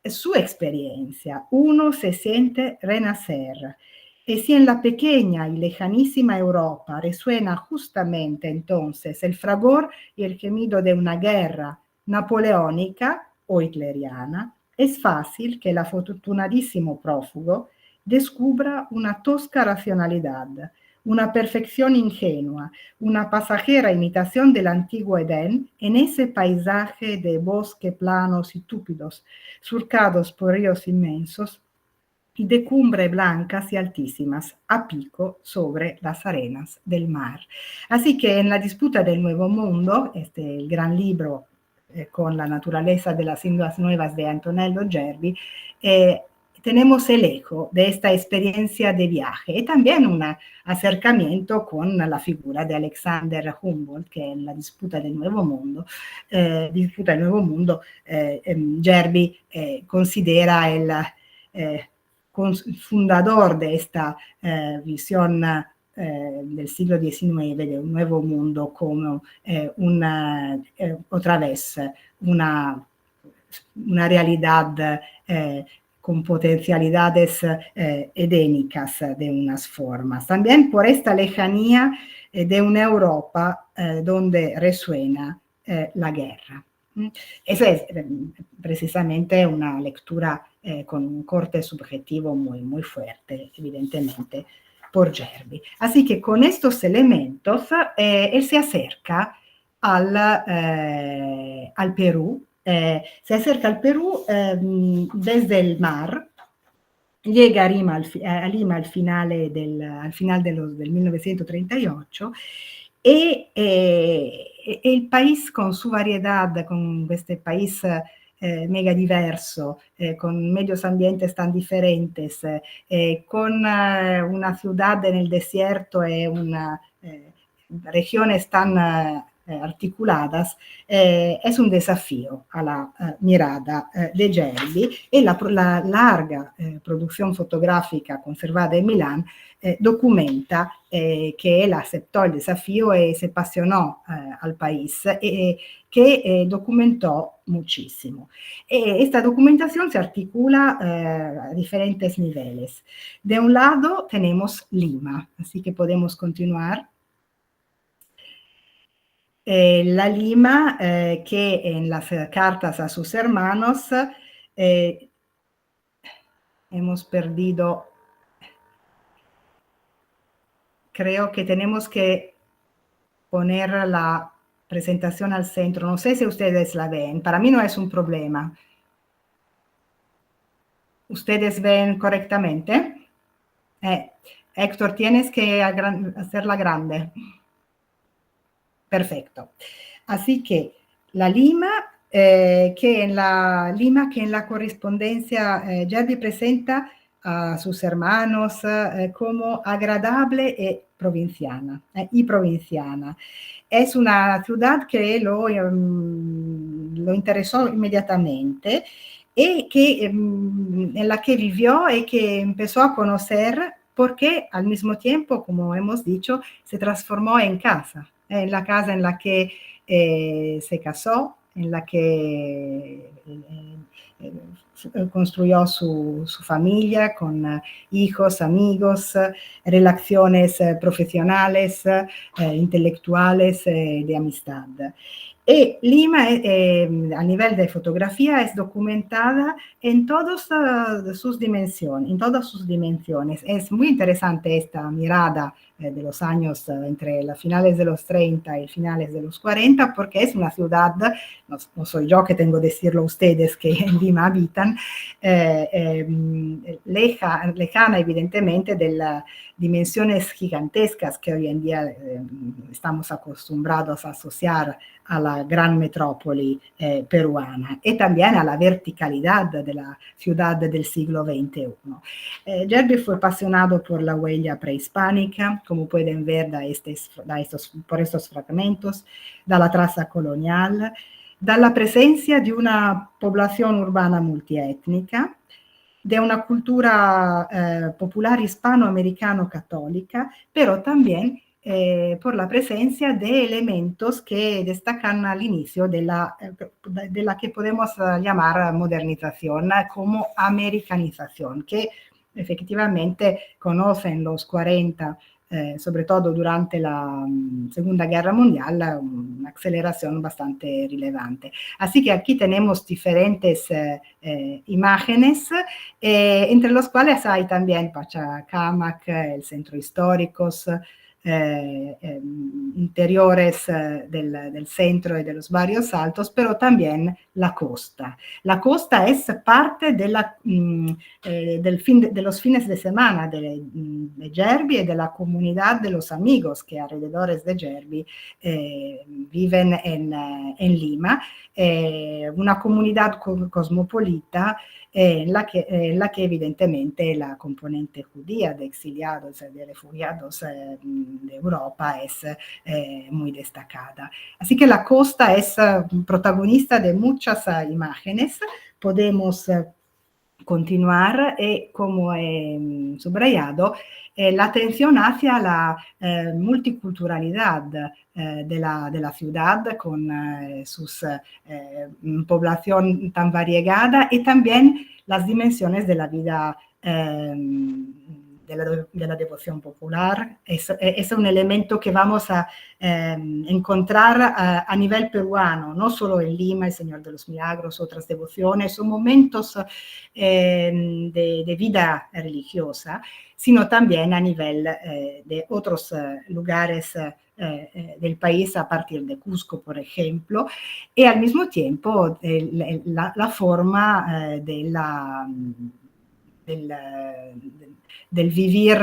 su experiencia. Uno se siente renacer. Y si en la pequeña y lejanísima Europa resuena justamente entonces el fragor y el gemido de una guerra napoleónica o hitleriana, es fácil que el afortunadísimo prófugo descubra una tosca racionalidad, una perfección ingenua, una pasajera imitación del antiguo Edén en ese paisaje de bosques planos y túpidos, surcados por ríos inmensos y de cumbres blancas y altísimas a pico sobre las arenas del mar. Así que en la disputa del Nuevo Mundo, el gran libro con la naturaleza de las Indias Nuevas de Antonello Gerbi, tenemos el eco de esta experiencia de viaje y también un acercamiento con la figura de Alexander Humboldt, que en la disputa del Nuevo Mundo, Gerbi considera el fundador de esta visión del siglo XIX de un nuevo mundo como otra vez una realidad con potencialidades edénicas de unas formas. También por esta lejanía de una Europa donde resuena la guerra. Esa es precisamente una lectura con un corte subjetivo muy, muy fuerte, evidentemente, por Gerbi. Así que con estos elementos él se acerca al Perú, se acerca al Perú desde el mar, llega a Lima al final del 1938 y el país con su variedad, con este país mega diverso, con medios ambientes tan diferentes, con una ciudad en el desierto y regiones tan articuladas, es un desafío a la mirada de Gerbi y la larga producción fotográfica conservada en Milán documenta que él aceptó el desafío y se apasionó al país, que documentó muchísimo. Esta documentación se articula a diferentes niveles. De un lado tenemos Lima, así que podemos continuar. La Lima, que en las cartas a sus hermanos hemos perdido creo que tenemos que poner la presentación al centro. No sé si ustedes la ven. Para mí no es un problema. ¿Ustedes ven correctamente? Héctor, tienes que hacerla grande. Perfecto. Así que la lima, que en la correspondencia Gerbi presenta a sus hermanos como agradable y provinciana. Es una ciudad que lo interesó inmediatamente y en la que vivió y que empezó a conocer porque al mismo tiempo, como hemos dicho, se transformó en casa, en la casa en la que se casó, en la que construyó su familia con hijos, amigos, relaciones profesionales, intelectuales, de amistad. Y Lima, a nivel de fotografía, es documentada en todas sus dimensiones. Es muy interesante esta mirada de los años entre los finales de los 30 y finales de los 40, porque es una ciudad, no soy yo que tengo que decirlo a ustedes que en Lima habitan, lejana evidentemente de las dimensiones gigantescas que hoy en día estamos acostumbrados a asociar a la gran metrópoli peruana y también a la verticalidad de la ciudad del siglo XXI. Gerbi fue apasionado por la huella prehispánica, como pueden ver por estos fragmentos, de la traza colonial, de la presencia de una población urbana multiétnica, de una cultura popular hispanoamericano-católica, pero también por la presencia de elementos que destacan al inicio de la que podemos llamar modernización, como americanización, que efectivamente conocen los 40, sobre todo durante la Segunda Guerra Mundial, una aceleración bastante relevante. Así que aquí tenemos diferentes imágenes, entre los cuales hay también Pachacamac, el centro histórico, interiores del centro y de los barrios altos, pero también la costa. La costa es parte de los fines de semana de Gerbi y de la comunidad de los amigos que alrededor de Gerbi viven en Lima, una comunidad cosmopolita en la que evidentemente la componente judía de exiliados, de refugiados de Europa es muy destacada. Así que la costa es protagonista de muchas imágenes. Podemos continuar y, como he subrayado, la atención hacia la multiculturalidad de la ciudad con su población tan variegada y también las dimensiones de la vida de la devoción popular. Es un elemento que vamos a encontrar a nivel peruano, no solo en Lima, el Señor de los Milagros, otras devociones, son momentos de vida religiosa, sino también a nivel de otros lugares del país, a partir de Cusco, por ejemplo, y al mismo tiempo la forma del vivir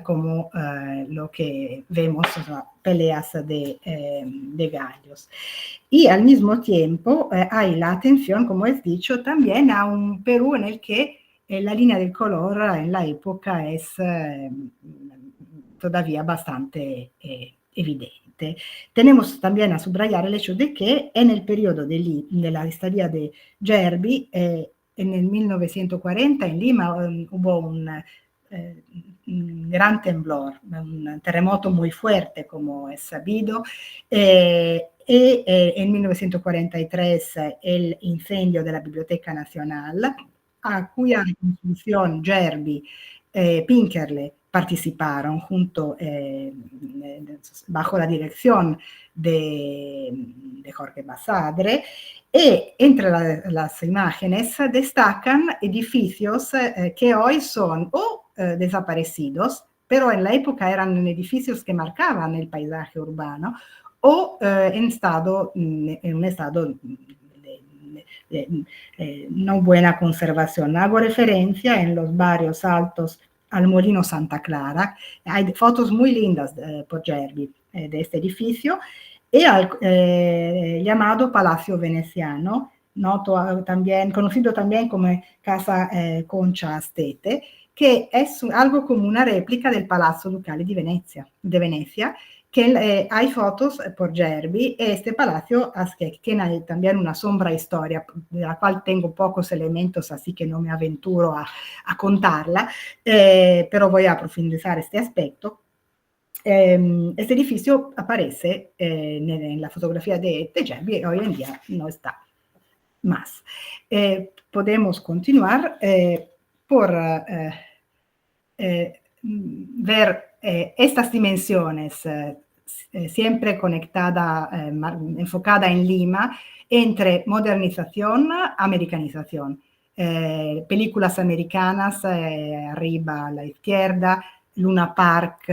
como lo que vemos, o sea, peleas de gallos. Y al mismo tiempo hay la atención, como he dicho, también a un Perú en el que la línea del color en la época es todavía bastante evidente. Tenemos también a subrayar el hecho de que en el periodo de la estadía de Gerbi, en el 1940 en Lima hubo un gran temblor, un terremoto muy fuerte, como es sabido, en 1943 el incendio de la Biblioteca Nacional, a cuya reconstrucción Gerbi, Pinkerle participaron bajo la dirección de Jorge Basadre, y entre las imágenes destacan edificios que hoy son o desaparecidos, pero en la época eran edificios que marcaban el paisaje urbano, o en un estado no buena conservación. Hago referencia en los barrios altos al Molino Santa Clara. Hay fotos muy lindas por Gerbi de este edificio, y al llamado Palacio Veneciano, conocido también como Casa Concha Astete, que es algo como una réplica del Palazzo Ducale de Venecia, que hay fotos por Gerbi, y este palacio que tiene también una sombra historia, de la cual tengo pocos elementos, así que no me aventuro a contarla, pero voy a profundizar este aspecto. Este edificio aparece en la fotografía de Gerbi y hoy en día no está más. Podemos continuar por ver estas dimensiones siempre conectada, enfocada en Lima, entre modernización, americanización. Películas americanas arriba a la izquierda, Luna Park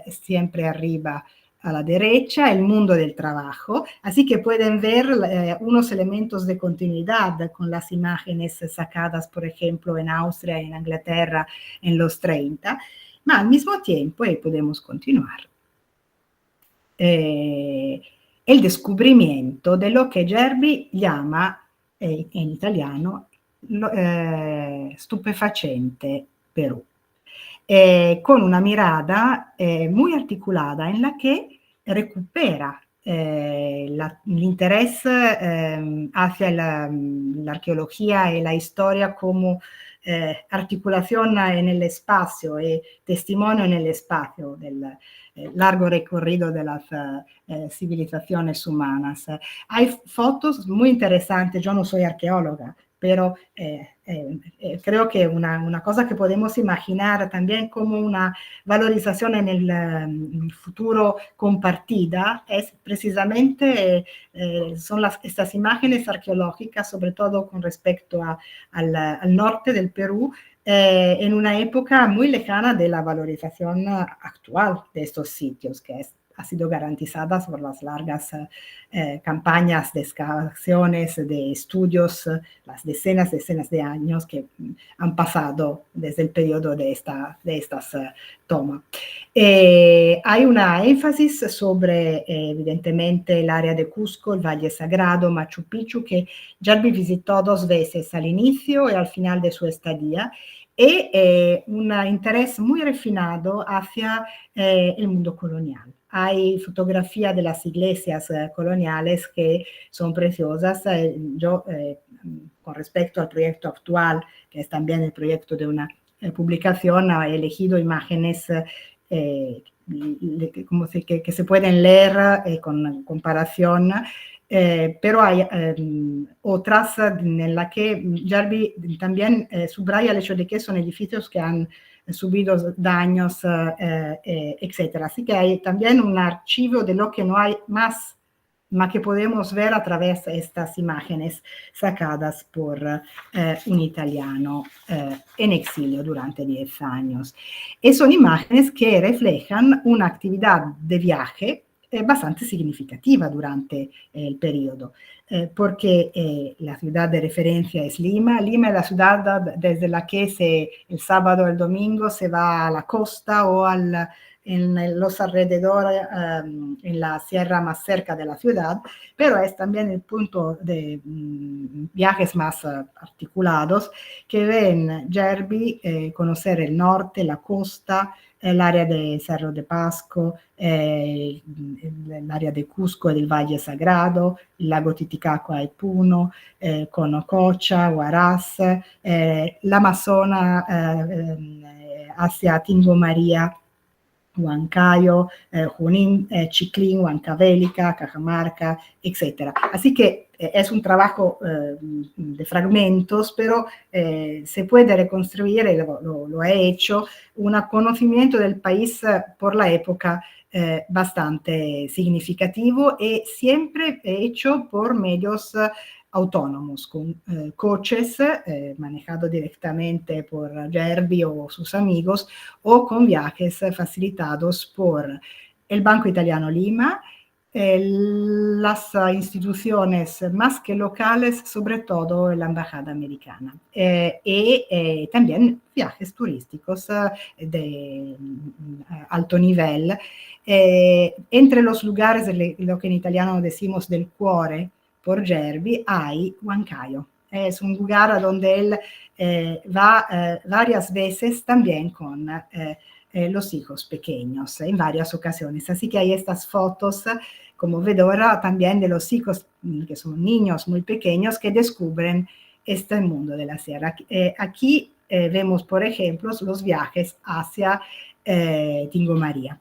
siempre arriba a la derecha, el mundo del trabajo. Así que pueden ver unos elementos de continuidad con las imágenes sacadas, por ejemplo, en Austria y en Inglaterra en los 30, ma al mismo tiempo, y podemos continuar, el descubrimiento de lo que Gerbi llama en italiano stupefacente Perú, con una mirada muy articulada en la que recupera el interés hacia la arqueología y la historia como articulación en el espacio y testimonio en el espacio del largo recorrido de las civilizaciones humanas. Hay fotos muy interesantes, yo no soy arqueóloga, pero creo que una cosa que podemos imaginar también como una valorización en el futuro compartida es precisamente son estas imágenes arqueológicas, sobre todo con respecto al norte del Perú, en una época muy lejana de la valorización actual de estos sitios, que ha sido garantizada por las largas campañas de excavaciones, de estudios, las decenas de años que han pasado desde el periodo de estas tomas. Hay una énfasis sobre, evidentemente, el área de Cusco, el Valle Sagrado, Machu Picchu, que Gerbi visitó 2 veces al inicio y al final de su estadía, y un interés muy refinado hacia el mundo colonial. Hay fotografías de las iglesias coloniales que son preciosas. Yo, con respecto al proyecto actual, que es también el proyecto de una publicación, he elegido imágenes que se pueden leer con comparación, pero hay otras en las que Gerbi también subraya el hecho de que son edificios que han subido daños, etcétera. Así que hay también un archivo de lo que no hay más, mas que podemos ver a través de estas imágenes sacadas por un italiano en exilio durante 10 años. Y son imágenes que reflejan una actividad de viaje bastante significativa durante el periodo, porque la ciudad de referencia es Lima. Lima es la ciudad desde la que el sábado o el domingo se va a la costa o en los alrededores, en la sierra más cerca de la ciudad, pero es también el punto de viajes más articulados que ven Gerbi conocer el norte, la costa, el área de Cerro de Pasco, el área de Cusco y del Valle Sagrado, el lago Titicaca y Puno, Conococha, Huaraz, la Amazona hacia Tingo María, Huancayo, Junín, Chiclín, Huancavelica, Cajamarca, etc. Así que es un trabajo de fragmentos, pero se puede reconstruir, y lo he hecho, un conocimiento del país por la época bastante significativo y siempre hecho por medios autónomos, con coches manejados directamente por Gerbi o sus amigos, o con viajes facilitados por el Banco Italiano Lima, las instituciones más que locales, sobre todo la Embajada Americana, y también viajes turísticos de alto nivel. Entre los lugares, lo que en italiano decimos del cuore, por Gerbi, hay Huancayo. Es un lugar a donde él va varias veces también con los hijos pequeños, en varias ocasiones. Así que hay estas fotos, como ve ahora, también de los hijos, que son niños muy pequeños, que descubren este mundo de la sierra. Aquí vemos, por ejemplo, los viajes hacia Tingo María.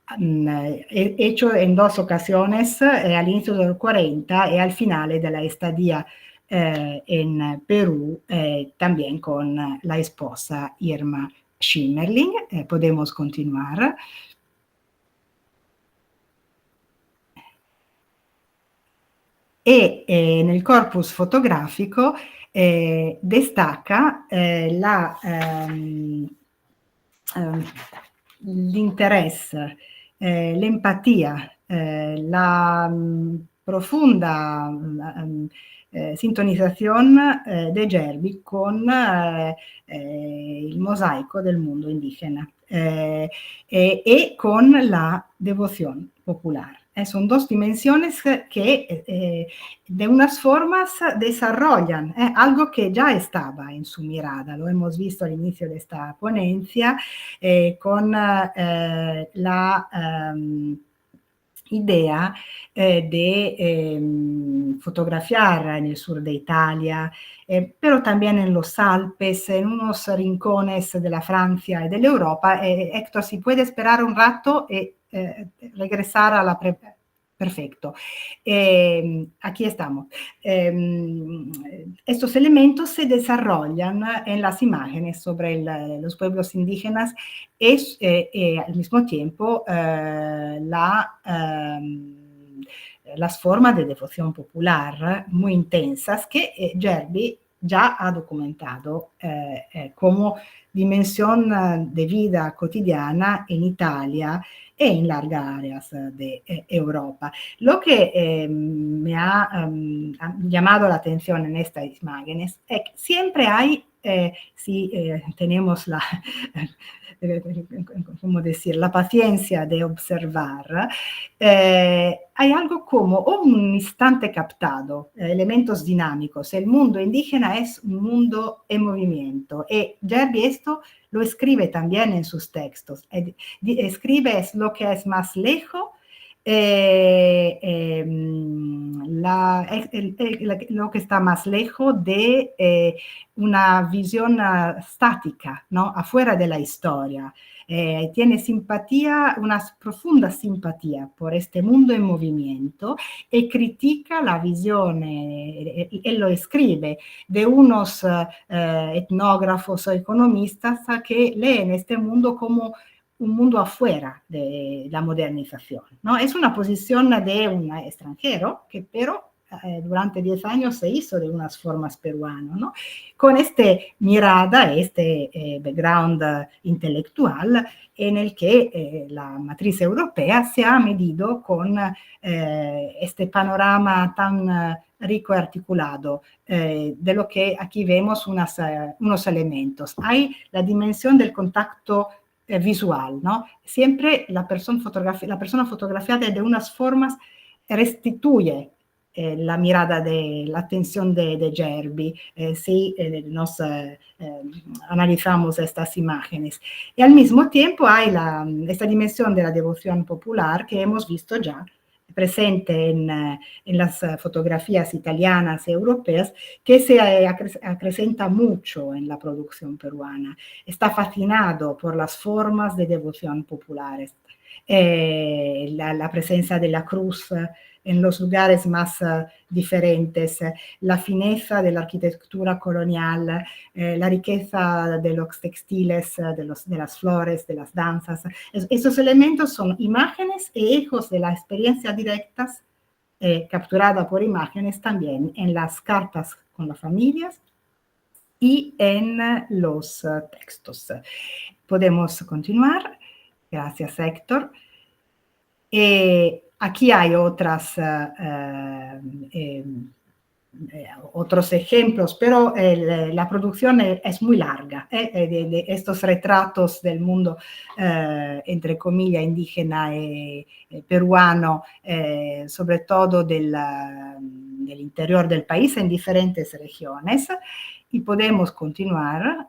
Hecho en dos ocasiones, al inicio de los 40 y al final de la estadía en Perú, también con la esposa Irma Schimmerling. Podemos continuar. E nel corpus fotografico destaca l'interesse, l'empatia, la profunda sintonización de Gerbi con il mosaico del mundo indígena e con la devoción popular. Son dos dimensiones que de unas formas desarrollan algo que ya estaba en su mirada. Lo hemos visto al inicio de esta ponencia con la idea de fotografiar en el sur de Italia, pero también en los Alpes, en unos rincones de la Francia y de la Europa. Héctor, si puede esperar un rato y regresar a la perfecto. Aquí estamos. Estos elementos se desarrollan en las imágenes sobre los pueblos indígenas y al mismo tiempo las formas de devoción popular muy intensas que Gerbi ya ha documentado como dimensión de vida cotidiana en Italia e in largas áreas de Europa. Lo que me ha llamado la atención en estas imágenes es que siempre hay, si tenemos la, ¿cómo decir?, la paciencia de observar, hay algo como un instante captado, elementos dinámicos. El mundo indígena es un mundo en movimiento y Gerbi esto lo escribe también en sus textos. Escribe es lo que es más lejos, lo que está más lejos de una visión estática, ¿no?, afuera de la historia. Tiene simpatía, una profunda simpatía por este mundo en movimiento y critica la visión, él lo escribe, de unos etnógrafos o economistas que leen este mundo como un mundo afuera de la modernización, ¿no? Es una posición de un extranjero que pero durante 10 años se hizo de unas formas peruanas, ¿no? Con esta mirada, este background intelectual en el que la matriz europea se ha medido con este panorama tan rico y articulado, de lo que aquí vemos unos elementos. Hay la dimensión del contacto visual, ¿no? Siempre la persona fotografiada de unas formas restituye la mirada la atención de Gerbi, si nos analizamos estas imágenes. Y al mismo tiempo hay esta dimensión de la devoción popular que hemos visto ya presente en las fotografías italianas y europeas, que se acrecenta mucho en la producción peruana. Está fascinado por las formas de devoción populares, la presencia de la cruz en los lugares más diferentes, la fineza de la arquitectura colonial, la riqueza de los textiles, de las flores, de las danzas. Esos elementos son imágenes e ecos de las experiencias directas capturada por imágenes también en las cartas con las familias y en los textos. Podemos continuar. Gracias, Héctor. Aquí hay otros ejemplos, pero la producción es muy larga de estos retratos del mundo, entre comillas, indígena y peruano, sobre todo del interior del país, en diferentes regiones. Y podemos continuar.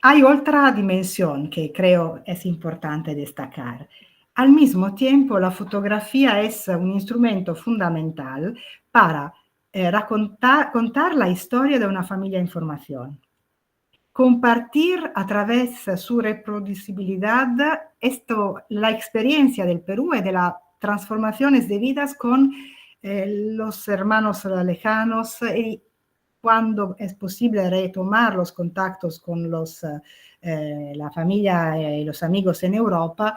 Hay otra dimensión que creo es importante destacar. Al mismo tiempo, la fotografía es un instrumento fundamental para contar la historia de una familia en formación. Compartir a través de su reproducibilidad la experiencia del Perú y de las transformaciones de vidas con los hermanos lejanos y cuando es posible retomar los contactos con la familia y los amigos en Europa,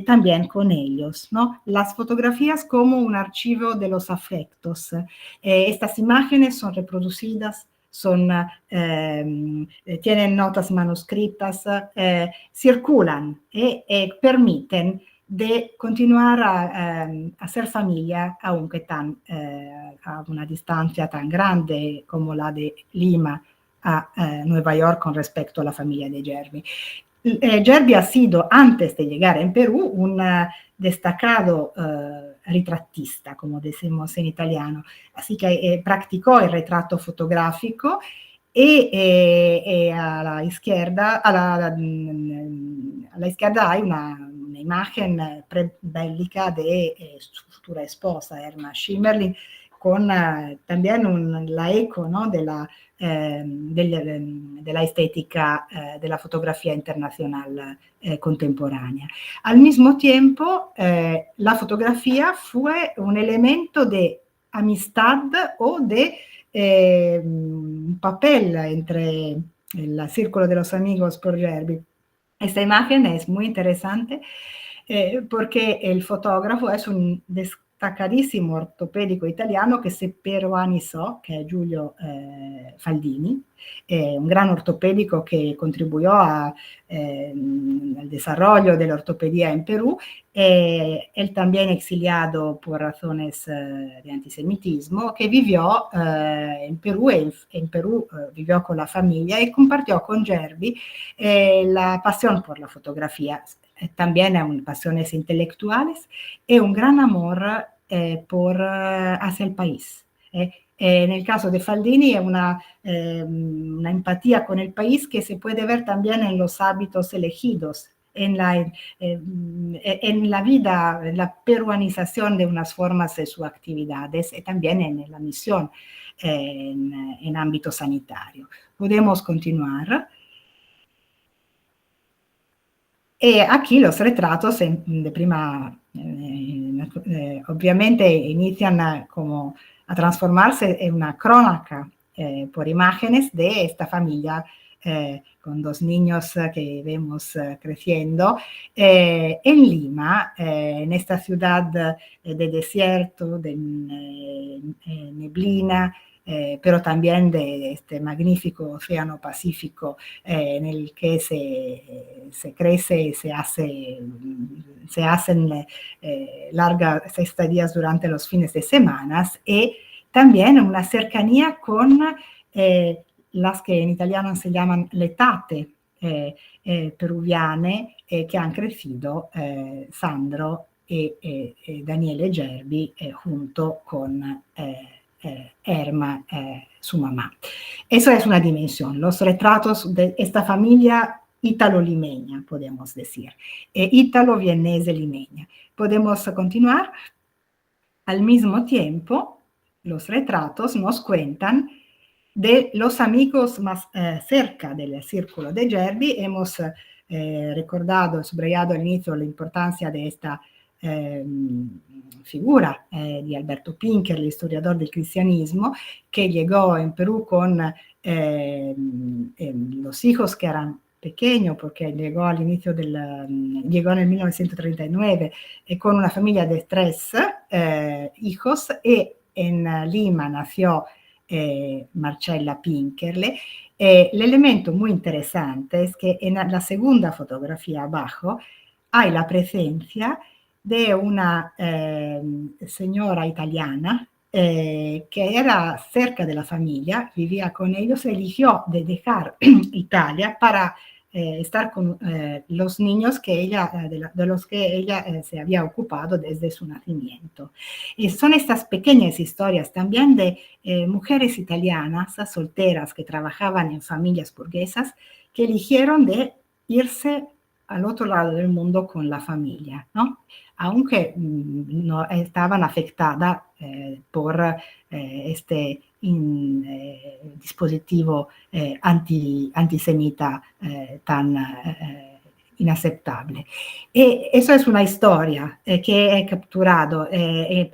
también con ellos, ¿no? Las fotografías como un archivo de los afectos. Estas imágenes son reproducidas, tienen notas manuscritas, circulan y permiten de continuar a ser familia, aunque a una distancia tan grande como la de Lima a Nueva York con respecto a la familia de Gerbi. Gerbi ha sido, antes de llegar en Perú, un destacado retratista, como decimos en italiano, así que practicó el retrato fotográfico y a la izquierda hay una imagen prebellica de su futura esposa, Erma Schimmerling, con también la eco, ¿no? de la estética de la fotografía internacional contemporánea. Al mismo tiempo, la fotografía fue un elemento de amistad o de un papel entre el círculo de los amigos por Gerbi. Esta imagen es muy interesante porque el fotógrafo es un destacadísimo ortopedico italiano que se peruanizó, que es Giulio Faldini, un gran ortopedico que contribuyó al desarrollo de la ortopedia en Perú. Él también exiliado por razones de antisemitismo, que vivió en Perú, vivió con la familia y compartió con Gerbi la pasión por la fotografía. También pasiones intelectuales y un gran amor hacia el país. En el caso de Faldini es una empatía con el país que se puede ver también en los hábitos elegidos, en la vida, en la peruanización de unas formas de sus actividades y también en la misión en ámbito sanitario. Podemos continuar. Aquí los retratos de prima, obviamente inician como a transformarse en una crónica por imágenes de esta familia con dos niños que vemos creciendo en Lima, en esta ciudad de desierto, de neblina, pero también de este magnífico océano Pacífico en el que se crece y se hacen largas estadías durante los fines de semana, y también una cercanía con las que en italiano se llaman le tate peruviane que han crecido Sandro y Daniele Gerbi junto con Erma, su mamá. Eso es una dimensión, los retratos de esta familia ítalo-limeña, podemos decir, ítalo-vienese-limeña. Podemos continuar. Al mismo tiempo, los retratos nos cuentan de los amigos más cerca del círculo de Gerbi. Hemos recordado, subrayado al inicio la importancia de esta figura di Alberto Pinker, el historiador del cristianismo, que llegó en Perú con los hijos que eran pequeño porque llegó llegó en el 1939 con una familia de 3 hijos, y en Lima nació Marcella Pinkerle. El elemento muy interesante es que en la segunda fotografía abajo hay la presencia de una señora italiana que era cerca de la familia, vivía con ellos, eligió de dejar Italia para estar con los niños que de los que ella se había ocupado desde su nacimiento. Y son estas pequeñas historias también de mujeres italianas solteras que trabajaban en familias burguesas que eligieron de irse al otro lado del mundo con la familia, ¿no? Aunque no estaban afectadas por este dispositivo antisemita tan inaceptable. Y eso es una historia que he capturado.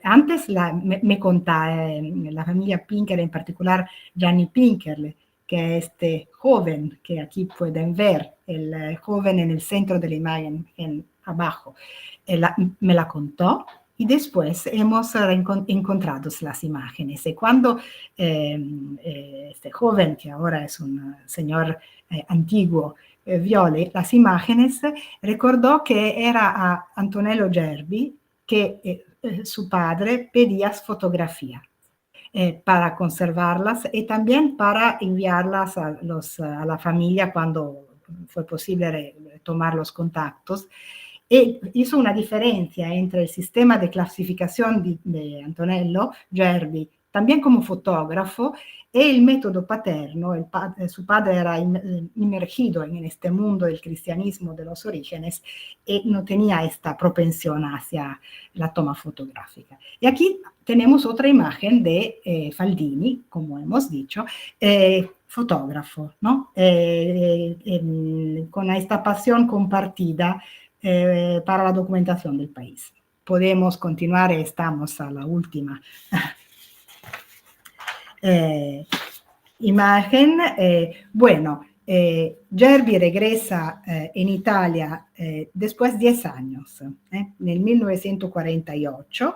Antes me contaba la familia Pinkerle, en particular Gianni Pinkerle, que es este joven que aquí pueden ver, el joven en el centro de la imagen abajo, me la contó. Y después hemos encontrado las imágenes. Y cuando este joven, que ahora es un señor antiguo, vio las imágenes, recordó que era a Antonello Gerbi que su padre pedía fotografías para conservarlas y también para enviarlas a la familia cuando fue posible tomar los contactos. E hizo una diferencia entre el sistema de clasificación de Antonello Gerbi, también como fotógrafo, e el método paterno. Su padre era inmergido en este mundo del cristianismo de los orígenes y no tenía esta propensión hacia la toma fotográfica. Y aquí tenemos otra imagen de Faldini, como hemos dicho, fotógrafo, ¿no? Con esta pasión compartida para la documentación del país. Podemos continuar, estamos a la última imagen. Bueno, Gerbi regresa en Italia después de 10 años, en 1948,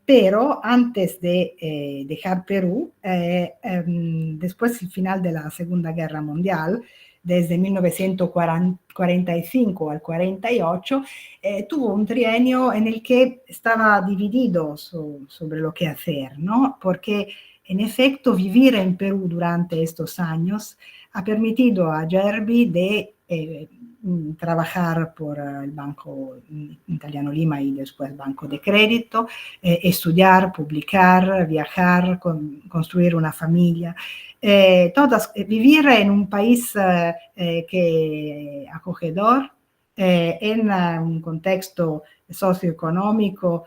pero antes de dejar Perú, después del final de la Segunda Guerra Mundial, desde 1945 al 48, tuvo un trienio en el que estaba dividido sobre lo que hacer, ¿no? Porque en efecto vivir en Perú durante estos años ha permitido a Gerbi de trabajar por el Banco Italiano Lima y después Banco de Crédito, estudiar, publicar, viajar, construir una familia. Vivir en un país acogedor, en un contexto socioeconómico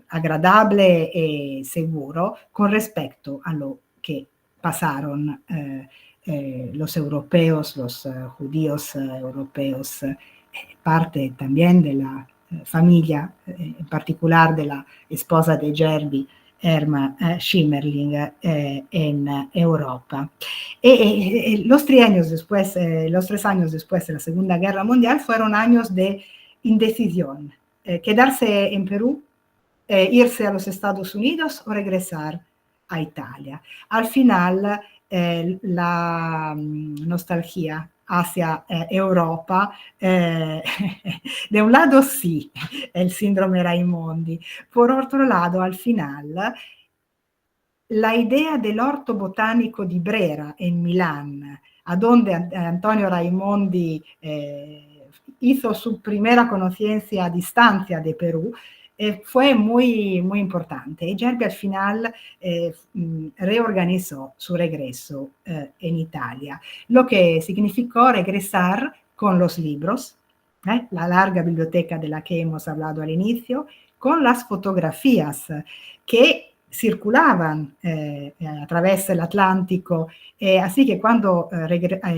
agradable y seguro con respecto a lo que pasaron los europeos, los judíos europeos, parte también de la familia, en particular de la esposa de Gerbi, Erma Schimmerling, en Europa. Los 3 años después de la Segunda Guerra Mundial fueron años de indecisión. Quedarse en Perú, irse a los Estados Unidos o regresar a Italia. Al final, la nostalgia hacia Europa, de un lado sí, el síndrome Raimondi, por otro lado al final la idea del orto botánico di Brera en Milán, a donde Antonio Raimondi hizo su primera conciencia a distancia de Perú, fue muy, muy importante. Y Gerbi al final reorganizó su regreso en Italia, lo que significó regresar con los libros, la larga biblioteca de la que hemos hablado al inicio, con las fotografías que circulaban a través del Atlántico, así que cuando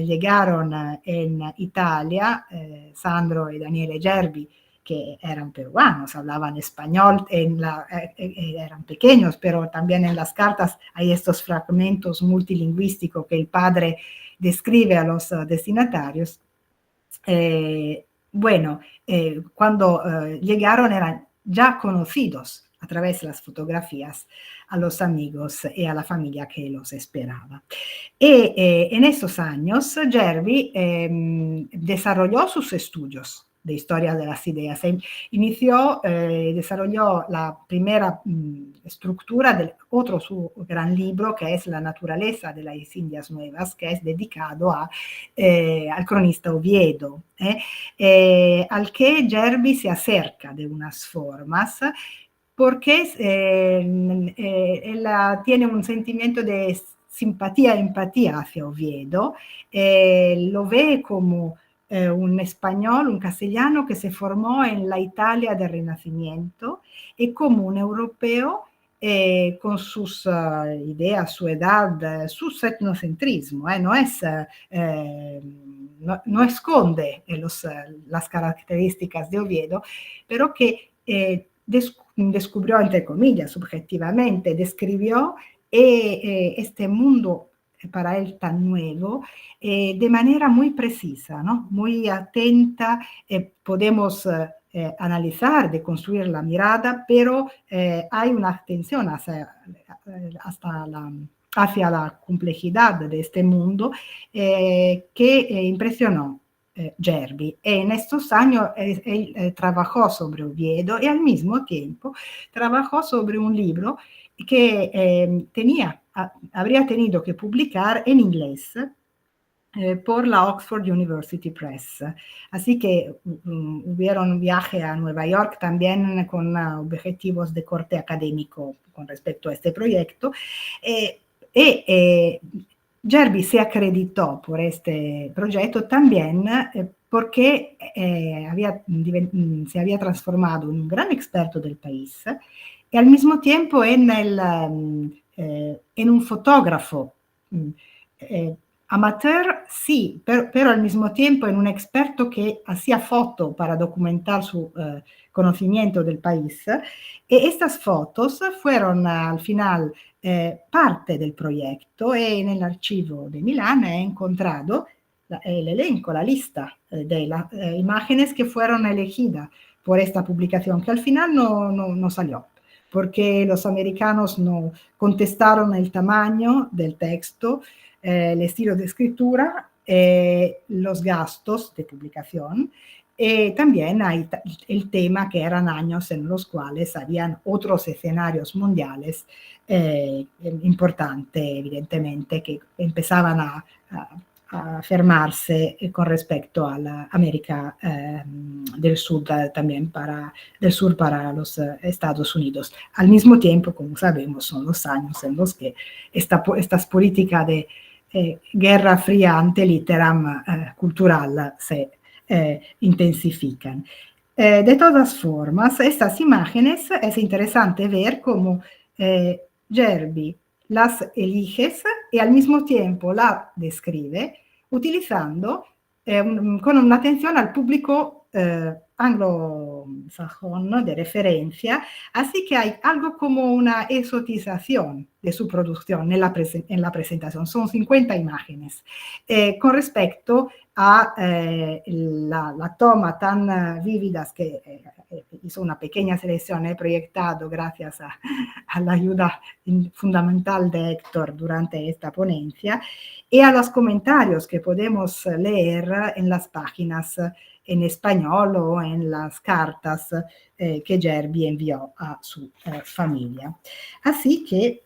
llegaron en Italia, Sandro y Daniele Gerbi, que eran peruanos, hablaban español, eran pequeños, pero también en las cartas hay estos fragmentos multilingüísticos que el padre describe a los destinatarios, cuando llegaron eran ya conocidos a través de las fotografías a los amigos y a la familia que los esperaba. En esos años, Gerbi desarrolló sus estudios de historia de las ideas. Desarrolló la primera estructura de otro su gran libro, que es La naturaleza de las Indias Nuevas, que es dedicado al cronista Oviedo, al que Gerbi se acerca de unas formas, porque él tiene un sentimiento de simpatía e empatía hacia Oviedo, lo ve como un español, un castellano que se formó en la Italia del Renacimiento y como un europeo con sus ideas, su edad, su etnocentrismo, no esconde las características de Oviedo, pero que descubrió, entre comillas, subjetivamente, describió este mundo para él tan nuevo, de manera muy precisa, ¿no? Muy atenta, podemos analizar, deconstruir la mirada, pero hay una atención hacia la complejidad de este mundo que impresionó Gerbi. En estos años él trabajó sobre Oviedo y al mismo tiempo trabajó sobre un libro que habría tenido que publicar en inglés por la Oxford University Press. Así que hubieron un viaje a Nueva York también con objetivos de corte académico con respecto a este proyecto. Gerbi se acreditó por este proyecto también porque se había transformado en un gran experto del país y al mismo tiempo en un fotógrafo amateur, sí, pero al mismo tiempo en un experto que hacía foto para documentar su conocimiento del país. Y estas fotos fueron al final parte del proyecto, y en el archivo de Milán he encontrado el elenco, la lista de las imágenes que fueron elegidas por esta publicación, que al final no salió, porque los americanos no contestaron el tamaño del texto, el estilo de escritura, los gastos de publicación. También hay el tema, que eran años en los cuales habían otros escenarios mundiales importantes, evidentemente, que empezaban a afirmarse con respecto a la América del Sur, también del Sur para los Estados Unidos. Al mismo tiempo, como sabemos, son los años en los que estas políticas de guerra fría ante litteram cultural se intensifican. De todas formas, estas imágenes es interesante ver cómo Gerbi las elige y al mismo tiempo la describe utilizando con una atención al público anglosajón de referencia, así que hay algo como una exotización de su producción en la presentación. Son 50 imágenes con respecto a la toma tan vívidas que hizo una pequeña selección, he proyectado gracias a la ayuda fundamental de Héctor durante esta ponencia, y a los comentarios que podemos leer en las páginas en español o en las cartas que Gerbi envió a su familia. Así que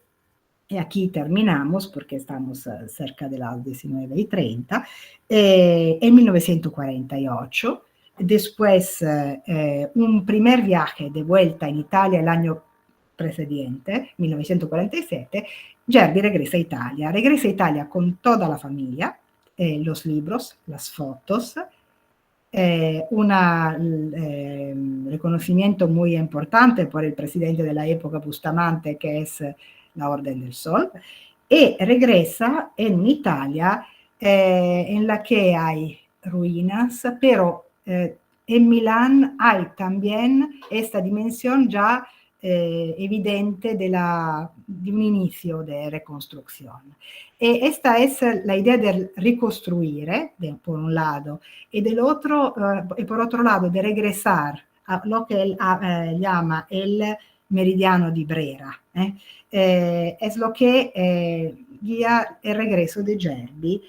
aquí terminamos, porque estamos cerca de las 19:30, en 1948. Después, un primer viaje de vuelta en Italia el año precedente, 1947, Gerbi regresa a Italia. Regresa a Italia con toda la familia, los libros, las fotos, un reconocimiento muy importante por el presidente de la época, Bustamante, que es la Orden del Sol, y regresa en Italia en la que hay ruinas, pero en Milán hay también esta dimensión ya evidente de un inicio de reconstrucción. Y esta es la idea de reconstruir, por un lado, y por otro lado, de regresar a lo que él llama el meridiano di Brera. Es lo que guía el regreso de Gerbi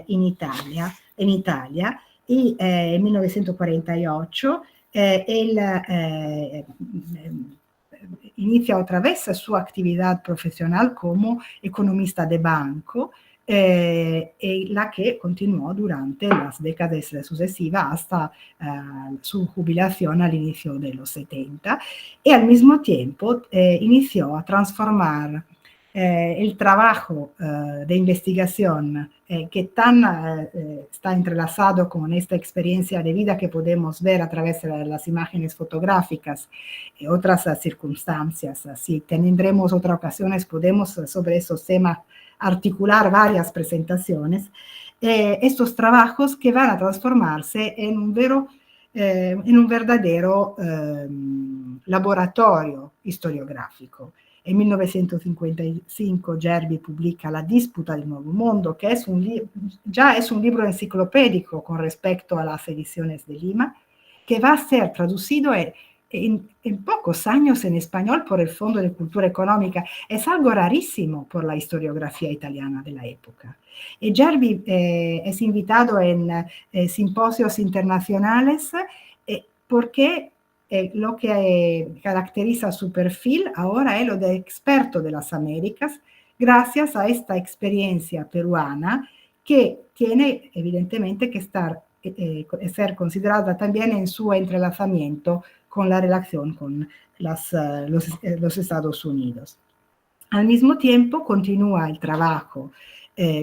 in Italia, y en 1948 él inicia otra vez su actividad profesional como economista de banco, la que continuó durante las décadas sucesivas hasta su jubilación al inicio de los 70, y al mismo tiempo inició a transformar el trabajo de investigación que está entrelazado con esta experiencia de vida que podemos ver a través de las imágenes fotográficas y otras circunstancias. Si tendremos otras ocasiones, podemos sobre esos temas articular varias presentaciones. Estos trabajos que van a transformarse en un verdadero laboratorio historiográfico. En 1955 Gerbi publica La disputa del Nuevo Mundo, que ya es un libro enciclopédico con respecto a las ediciones de Lima, que va a ser traducido en pocos años en español por el Fondo de Cultura Económica. Es algo rarísimo por la historiografía italiana de la época. Y Gerbi es invitado en simposios internacionales porque lo que caracteriza su perfil ahora es lo de experto de las Américas, gracias a esta experiencia peruana que tiene evidentemente que ser considerada también en su entrelazamiento con la relación con los Estados Unidos. Al mismo tiempo continúa el trabajo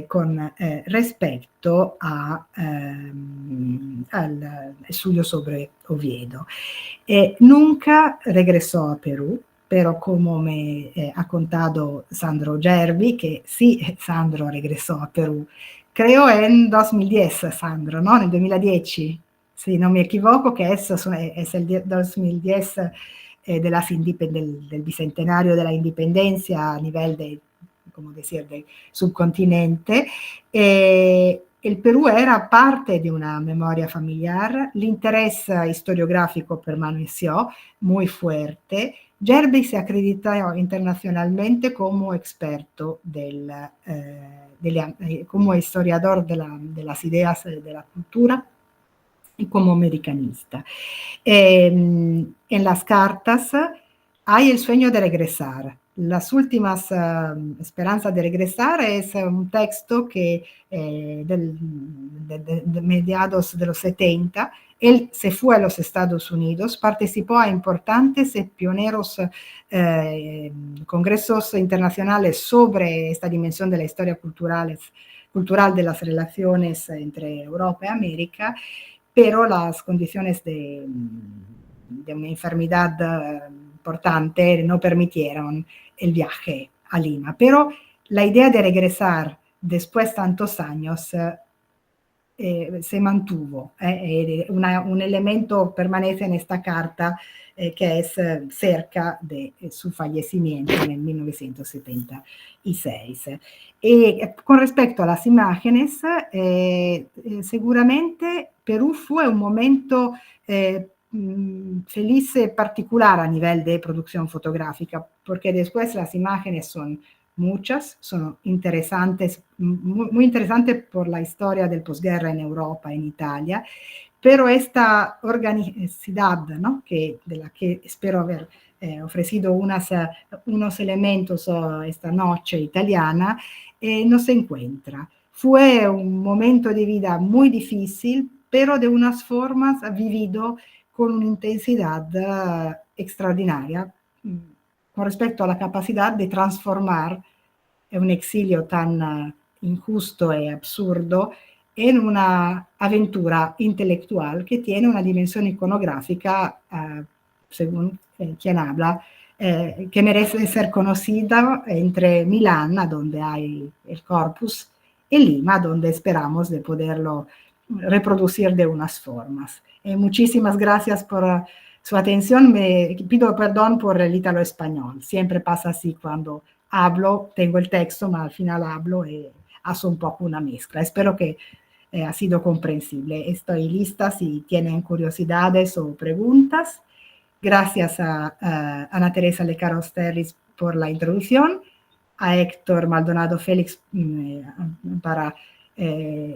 con respecto al estudio sobre Oviedo. Nunca regresó a Perú, pero como me ha contado Sandro Gerbi, que sí, Sandro regresó a Perú, creo en 2010, Sandro, ¿no? Nel 2010, si non mi equivoco, che es el 2010 del bicentenario de la independencia a nivel del subcontinente. El Perú era parte de una memoria familiar, el interés historiográfico permaneció muy fuerte. Gerbi se acreditó internacionalmente como experto como historiador de las ideas de la cultura y como americanista. En las cartas hay el sueño de regresar. Las últimas esperanzas de regresar es un texto que de mediados de los 70, él se fue a los Estados Unidos, participó a importantes y pioneros congresos internacionales sobre esta dimensión de la historia cultural de las relaciones entre Europa y América, pero las condiciones de una enfermedad importante no permitieron el viaje a Lima. Pero la idea de regresar después de tantos años se mantuvo. Un elemento permanece en esta carta que es cerca de su fallecimiento en 1976. Con respecto a las imágenes, seguramente Perú fue un momento feliz particular a nivel de producción fotográfica, porque después las imágenes son muchas, son interesantes, muy interesantes por la historia del posguerra en Europa, en Italia, pero esta organicidad, ¿no? de la que espero haber ofrecido unos elementos esta noche italiana, no se encuentra. Fue un momento de vida muy difícil, pero de unas formas vivido con una intensidad extraordinaria con respecto a la capacidad de transformar un exilio tan injusto y absurdo en una aventura intelectual que tiene una dimensión iconográfica, según quien habla, que merece ser conocida entre Milán, donde hay el corpus, y Lima, donde esperamos de poderlo reproducir de unas formas. Muchísimas gracias por su atención. Pido perdón por el ítalo-español. Siempre pasa así cuando hablo, tengo el texto, pero al final hablo y hago un poco una mezcla. Espero que ha sido comprensible. Estoy lista si tienen curiosidades o preguntas. Gracias a Ana Teresa Lecaro Sterris por la introducción, a Héctor Maldonado Félix para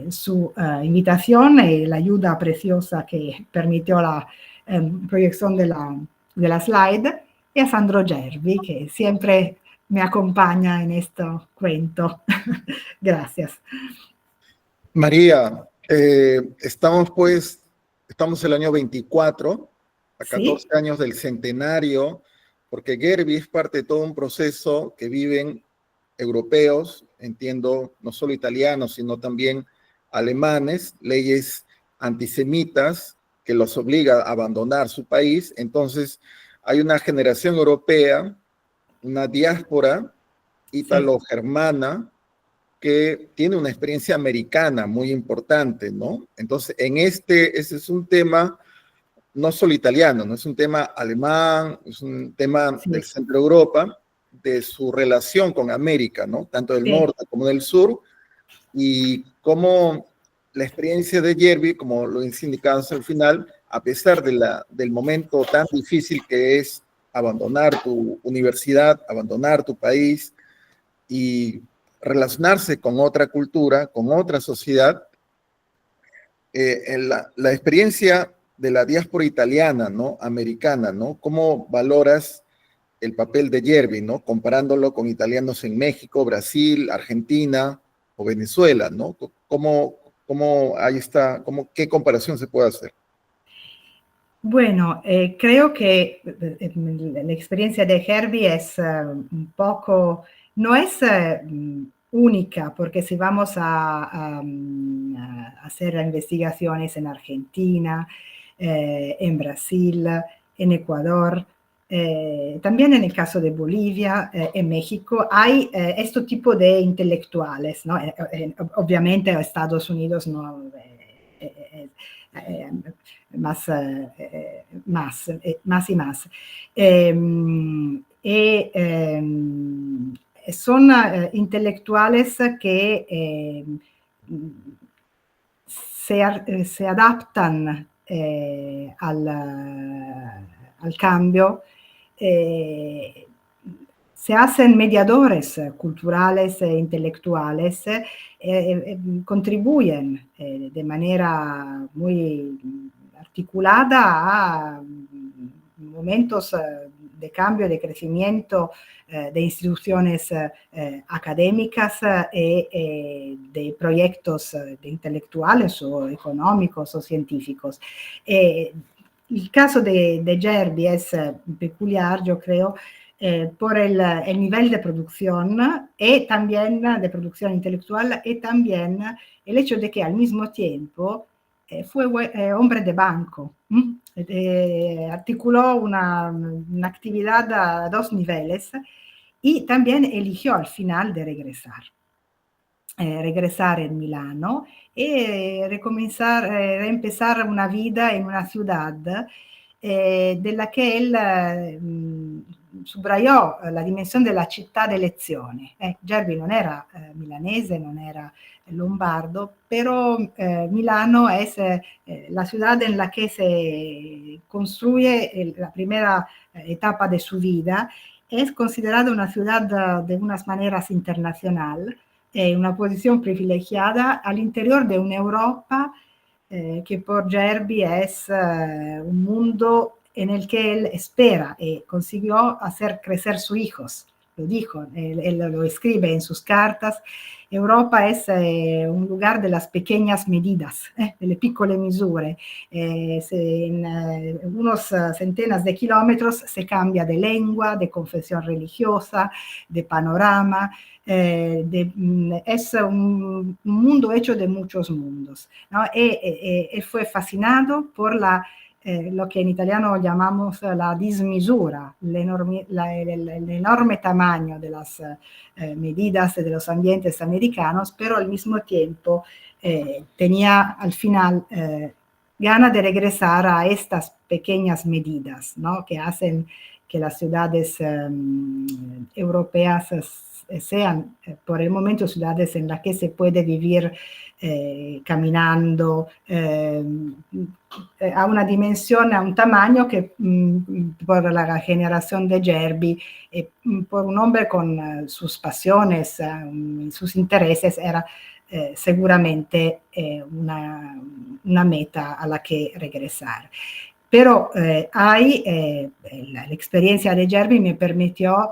su invitación y la ayuda preciosa que permitió la proyección de la slide, y a Sandro Gervi, que siempre me acompaña en este cuento. Gracias. María, estamos el año 24, a 14 ¿Sí? años del centenario, porque Gervi es parte de todo un proceso que viven europeos, entiendo, no solo italianos, sino también alemanes, leyes antisemitas que los obliga a abandonar su país. Entonces, hay una generación europea, una diáspora ítalo-germana, que tiene una experiencia americana muy importante, ¿no? Entonces, ese es un tema no solo italiano, no es un tema alemán, es un tema del centro de Europa, de su relación con América, ¿no? Tanto del norte como del sur, y cómo la experiencia de Gervi, como lo indicamos al final, a pesar del momento tan difícil que es abandonar tu universidad, abandonar tu país y relacionarse con otra cultura, con otra sociedad, la experiencia de la diáspora italiana, ¿no? Americana, ¿no? ¿Cómo valoras el papel de Gervi, ¿no? Comparándolo con italianos en México, Brasil, Argentina o Venezuela, ¿no? ¿Qué comparación se puede hacer? Bueno, creo que la experiencia de Gervi es un poco, no es única, porque si vamos a hacer investigaciones en Argentina, en Brasil, en Ecuador, también en el caso de Bolivia, en México, hay este tipo de intelectuales, ¿no? Obviamente en Estados Unidos no... más y más. Son intelectuales que se adaptan al cambio, se hacen mediadores culturales e intelectuales, contribuyen de manera muy articulada a momentos de cambio, de crecimiento de instituciones académicas y de proyectos de intelectuales o económicos o científicos. El caso de Gervi es peculiar, yo creo, por el nivel de producción y también de producción intelectual, y también el hecho de que al mismo tiempo fue hombre de banco. Articuló una actividad a dos niveles y también eligió al final de regresar en Milano y reempezar una vida en una ciudad de la que él subrayò la dimensione della città d'elezione. Gervi non era milanese, non era lombardo, pero Milano es la ciudad en la que se construye la primera etapa de su vida. Es considerada una ciudad de unas maneras internacional, una posición privilegiada al interior de una Europa que por Gervi es un mundo en el que él espera y consiguió hacer crecer sus hijos. Lo dijo, él lo escribe en sus cartas. Europa es un lugar de las pequeñas medidas, delle piccole misure. En unos centenas de kilómetros se cambia de lengua, de confesión religiosa, de panorama. Es un mundo hecho de muchos mundos, ¿no? Él fue fascinado por lo que en italiano llamamos la dismisura, el enorme tamaño de las medidas de los ambientes americanos, pero al mismo tiempo tenía al final ganas de regresar a estas pequeñas medidas, ¿no? Que hacen que las ciudades europeas sean por el momento ciudades en las que se puede vivir caminando a una dimensión, a un tamaño que por la generación de Gerbi, por un hombre con sus pasiones, sus intereses, era seguramente una meta a la que regresar. Pero la experiencia de Gerbi me permitió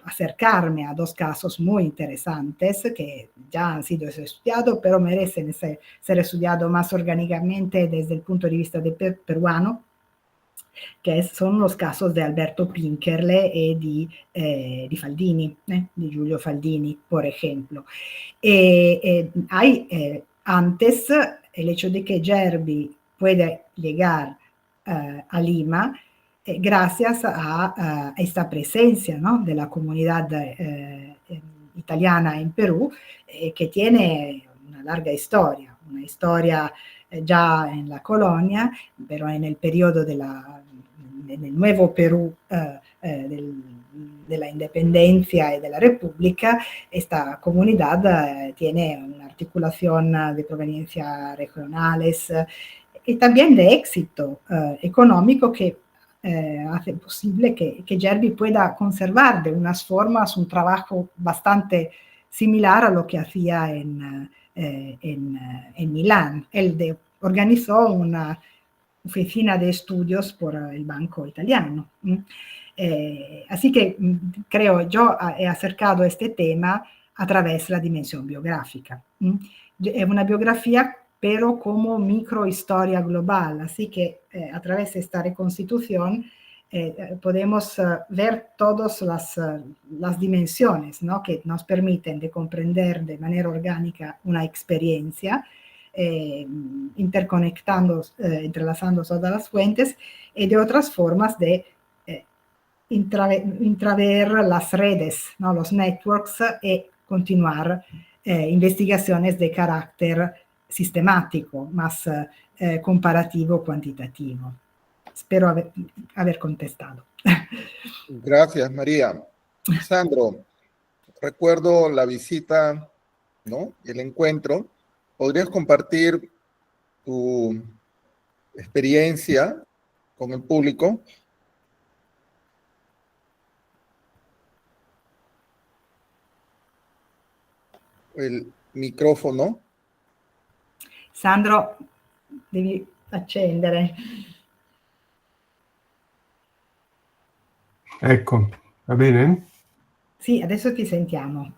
acercarme a dos casos muy interesantes que ya han sido estudiados, pero merecen ser estudiados más orgánicamente desde el punto de vista peruano, que son los casos de Alberto Pinkerle y di Faldini, di Giulio Faldini, por ejemplo. Antes, el hecho de que Gerbi puede llegar a Lima gracias a esta presencia, ¿no?, de la comunidad italiana en Perú, que tiene una larga historia, una historia ya en la colonia, pero en el periodo en el nuevo Perú de la independencia y de la república. Esta comunidad tiene una articulación de proveniencia regionales y también de éxito económico que hace posible que Gerbi pueda conservar de unas formas un trabajo bastante similar a lo que hacía en Milán. Él organizó una oficina de estudios por el Banco Italiano. Así que creo yo he acercado este tema a través de la dimensión biográfica. Es una biografía pero como microhistoria global, así que a través de esta reconstitución podemos ver todas las dimensiones, ¿no?, que nos permiten de comprender de manera orgánica una experiencia, interconectando, entrelazando todas las fuentes, y de otras formas de intraver las redes, ¿no?, los networks, y continuar investigaciones de carácter sistemático, más comparativo, cuantitativo. Espero haber contestado. Gracias, María. Sandro, recuerdo la visita, ¿no?, el encuentro. ¿Podrías compartir tu experiencia con el público? El micrófono. Sandro, devi accendere. Ecco, va bene? Sì, adesso ti sentiamo.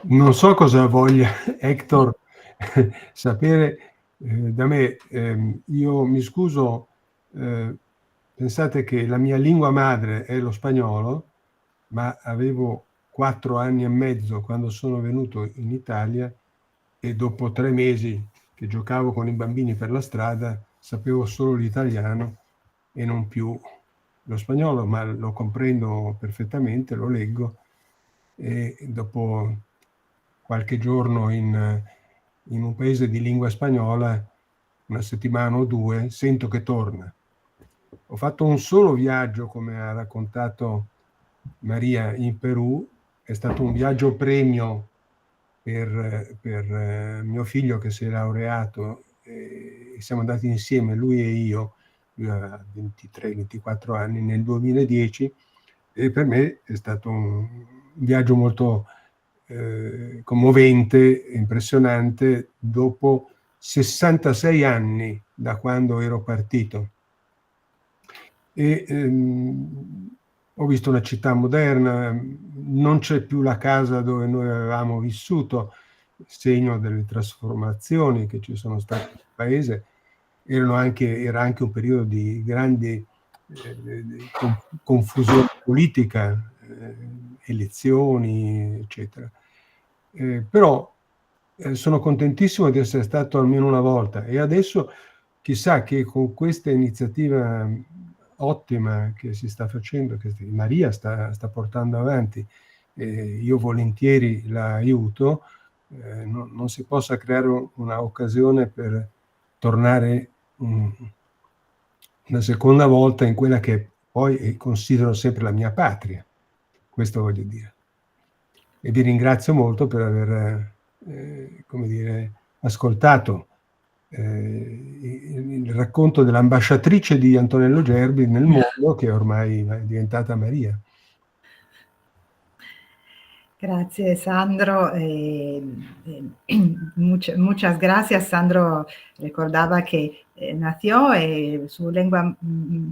Non so cosa voglia Hector sapere da me. Io mi scuso, pensate che la mia lingua madre è lo spagnolo, ma avevo 4 anni e mezzo quando sono venuto in Italia e dopo 3 mesi che giocavo con i bambini per la strada sapevo solo l'italiano e non più lo spagnolo, ma lo comprendo perfettamente, lo leggo, e dopo qualche giorno in un paese di lingua spagnola, una settimana o 2, sento che torna. Ho fatto un solo viaggio, come ha raccontato Maria, in Perù. È stato un viaggio premio per mio figlio che si è laureato, e siamo andati insieme, lui e io, lui aveva 23-24 anni, nel 2010, e per me è stato un viaggio molto commovente, impressionante, dopo 66 anni da quando ero partito. E ho visto una città moderna, non c'è più la casa dove noi avevamo vissuto, segno delle trasformazioni che ci sono state nel paese. Era anche un periodo di grande confusione politica, elezioni, eccetera. Però sono contentissimo di essere stato almeno una volta, e adesso chissà che con questa iniziativa ottima che si sta facendo, che Maria sta portando avanti, io volentieri la aiuto, non si possa creare una occasione per tornare una seconda volta in quella che poi considero sempre la mia patria, questo voglio dire. E vi ringrazio molto per aver, come dire, ascoltato il racconto dell'ambasciatrice di Antonello Gerbi nel mondo, che ormai è diventata Maria. Gracias, Sandro. Muchas gracias. Sandro recordaba que nació, su lengua,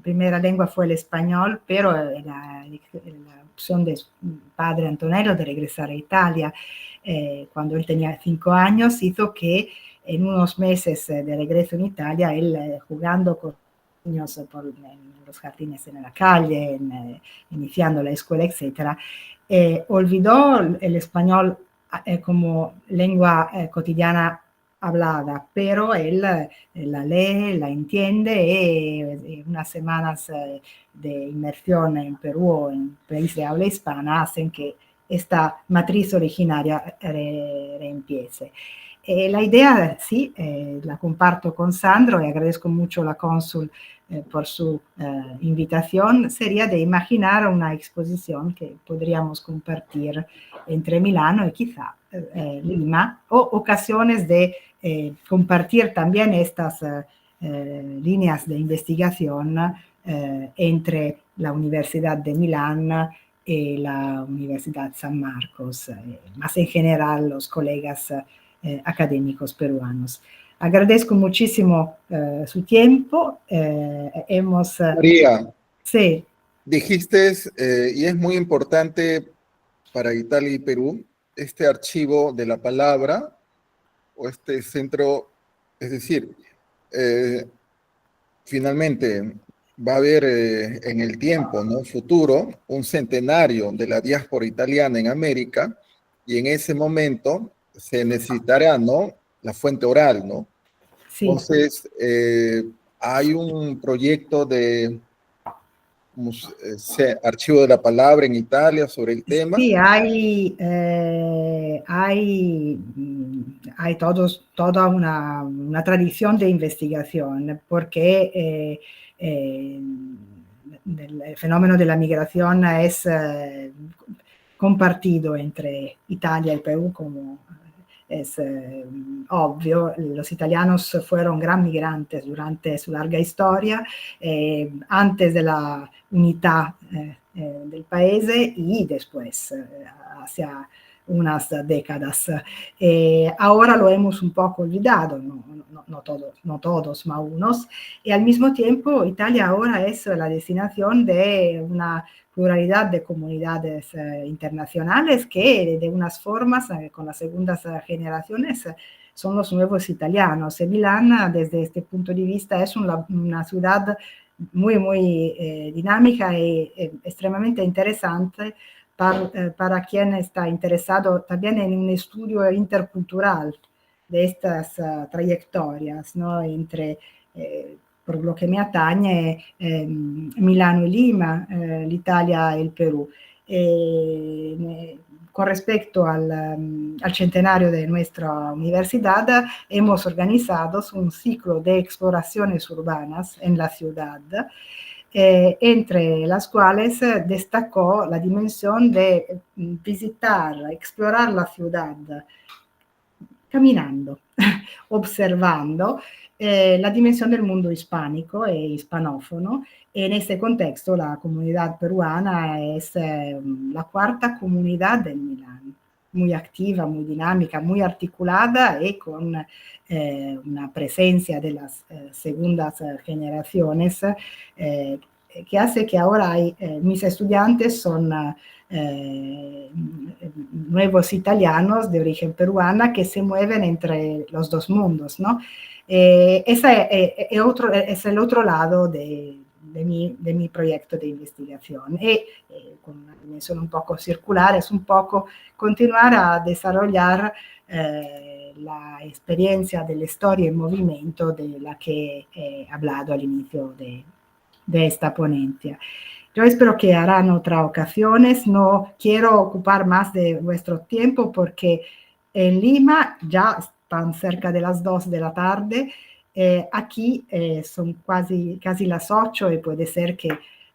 primera lengua fue el español, pero la opción de su padre Antonello de regresar a Italia cuando él tenía 5 años hizo que en unos meses de regreso en Italia, él jugando con niños en los jardines en la calle, iniciando la escuela, etcétera, olvidó el español como lengua cotidiana hablada, pero él la lee, la entiende y unas semanas de inmersión en Perú o en países de habla hispana hacen que esta matriz originaria reempiece. La idea, sí, la comparto con Sandro y agradezco mucho a la cónsul por su invitación, sería de imaginar una exposición que podríamos compartir entre Milano y quizá Lima, o ocasiones de compartir también estas líneas de investigación entre la Universidad de Milán y la Universidad San Marcos, más en general los colegas académicos peruanos. Agradezco muchísimo su tiempo. María, sí. dijiste, y es muy importante para Italia y Perú, este archivo de la palabra o este centro, es decir, finalmente va a haber en el tiempo, ¿no?, futuro, un centenario de la diáspora italiana en América, y en ese momento se necesitará, ¿no?, la fuente oral, ¿no? Sí. Entonces, hay un proyecto de archivo de la palabra en Italia sobre el tema. Sí, hay toda una tradición de investigación, porque el fenómeno de la migración es compartido entre Italia y Perú, como es obvio. Los italianos fueron gran migrantes durante su larga historia, antes de la unidad del país y después, hacia unas décadas. Ahora lo hemos un poco olvidado, no todos, mas unos, y al mismo tiempo Italia ahora es la destinación de una pluralidad de comunidades internacionales que de unas formas, con las segundas generaciones, son los nuevos italianos. Milán, desde este punto de vista, es una ciudad muy dinámica y extremadamente interesante para quien está interesado también en un estudio intercultural de estas trayectorias, ¿no?, entre por lo que me atañe, Milano y Lima, l'Italia y el Perú. Con respecto al centenario de nuestra universidad, hemos organizado un ciclo de exploraciones urbanas en la ciudad, entre las cuales destacó la dimensión de visitar, explorar la ciudad, caminando, observando la dimensión del mundo hispánico e hispanófono. En este contexto, la comunidad peruana es la cuarta comunidad de Milán, muy activa, muy dinámica, muy articulada y con una presencia de las segundas generaciones que hace que ahora mis estudiantes son nuevos italianos de origen peruana que se mueven entre los dos mundos, ¿no? Ese es el otro lado de mi proyecto de investigación. Y con una dimensión un poco circular es un poco continuar a desarrollar la experiencia de la historia en movimiento de la que he hablado al inicio de esta ponencia. Yo espero que harán otras ocasiones. No quiero ocupar más de vuestro tiempo porque en Lima ya están cerca de las 2 de la tarde. Aquí son casi las 8 y puede ser que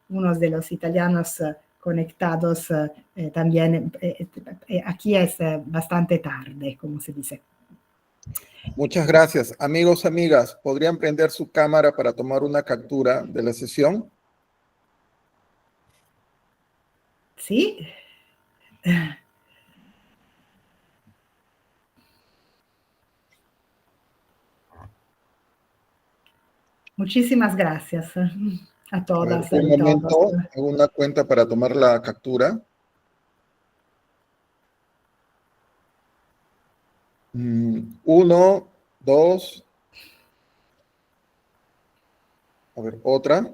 unos de los italianos conectados también, aquí es bastante tarde, como se dice. Muchas gracias. Amigos, amigas, ¿podrían prender su cámara para tomar una captura de la sesión? Sí. Muchísimas gracias a todas Un y momento, todos. hago una cuenta para tomar la captura. 1, 2. A ver, otra.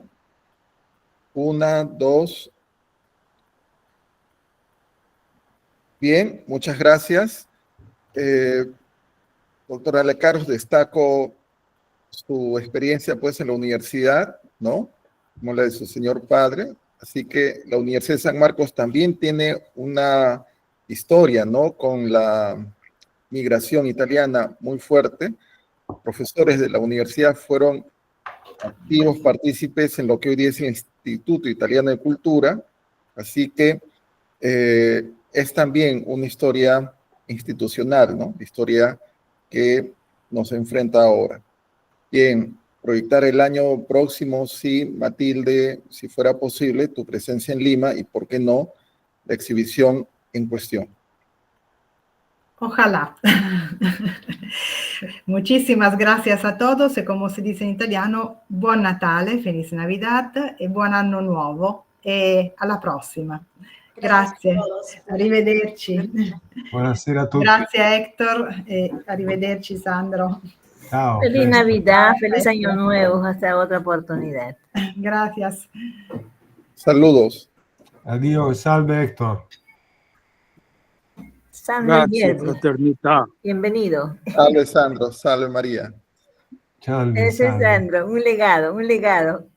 1, 2. Bien, muchas gracias. Doctora Lecaros, destaco su experiencia pues en la universidad, ¿no? Como la de su señor padre. Así que la Universidad de San Marcos también tiene una historia, ¿no? Con la migración italiana muy fuerte. Profesores de la universidad fueron activos partícipes en lo que hoy día es el Instituto Italiano de Cultura. Así que es también una historia institucional, ¿no? Historia que nos enfrenta ahora. Bien, proyectar el año próximo, sí, Matilde, si fuera posible, tu presencia en Lima y, ¿por qué no?, la exhibición en cuestión. Ojalá. Muchísimas gracias a todos y, como se dice en italiano, buon Natale, feliz Navidad y buon anno nuovo e alla prossima. Grazie. Arrivederci. Buonasera a tutti. Grazie Hector e arrivederci Sandro. Ciao. Feliz Navidad, feliz Año Nuevo, hasta otra oportunidad. Gracias. Saludos. Addio, salve Héctor. Sandro Grazie, Jersey, fraternità. bienvenido. Salve Sandro, salve María. Salve, Ese es salve. Sandro, un legado, un legado.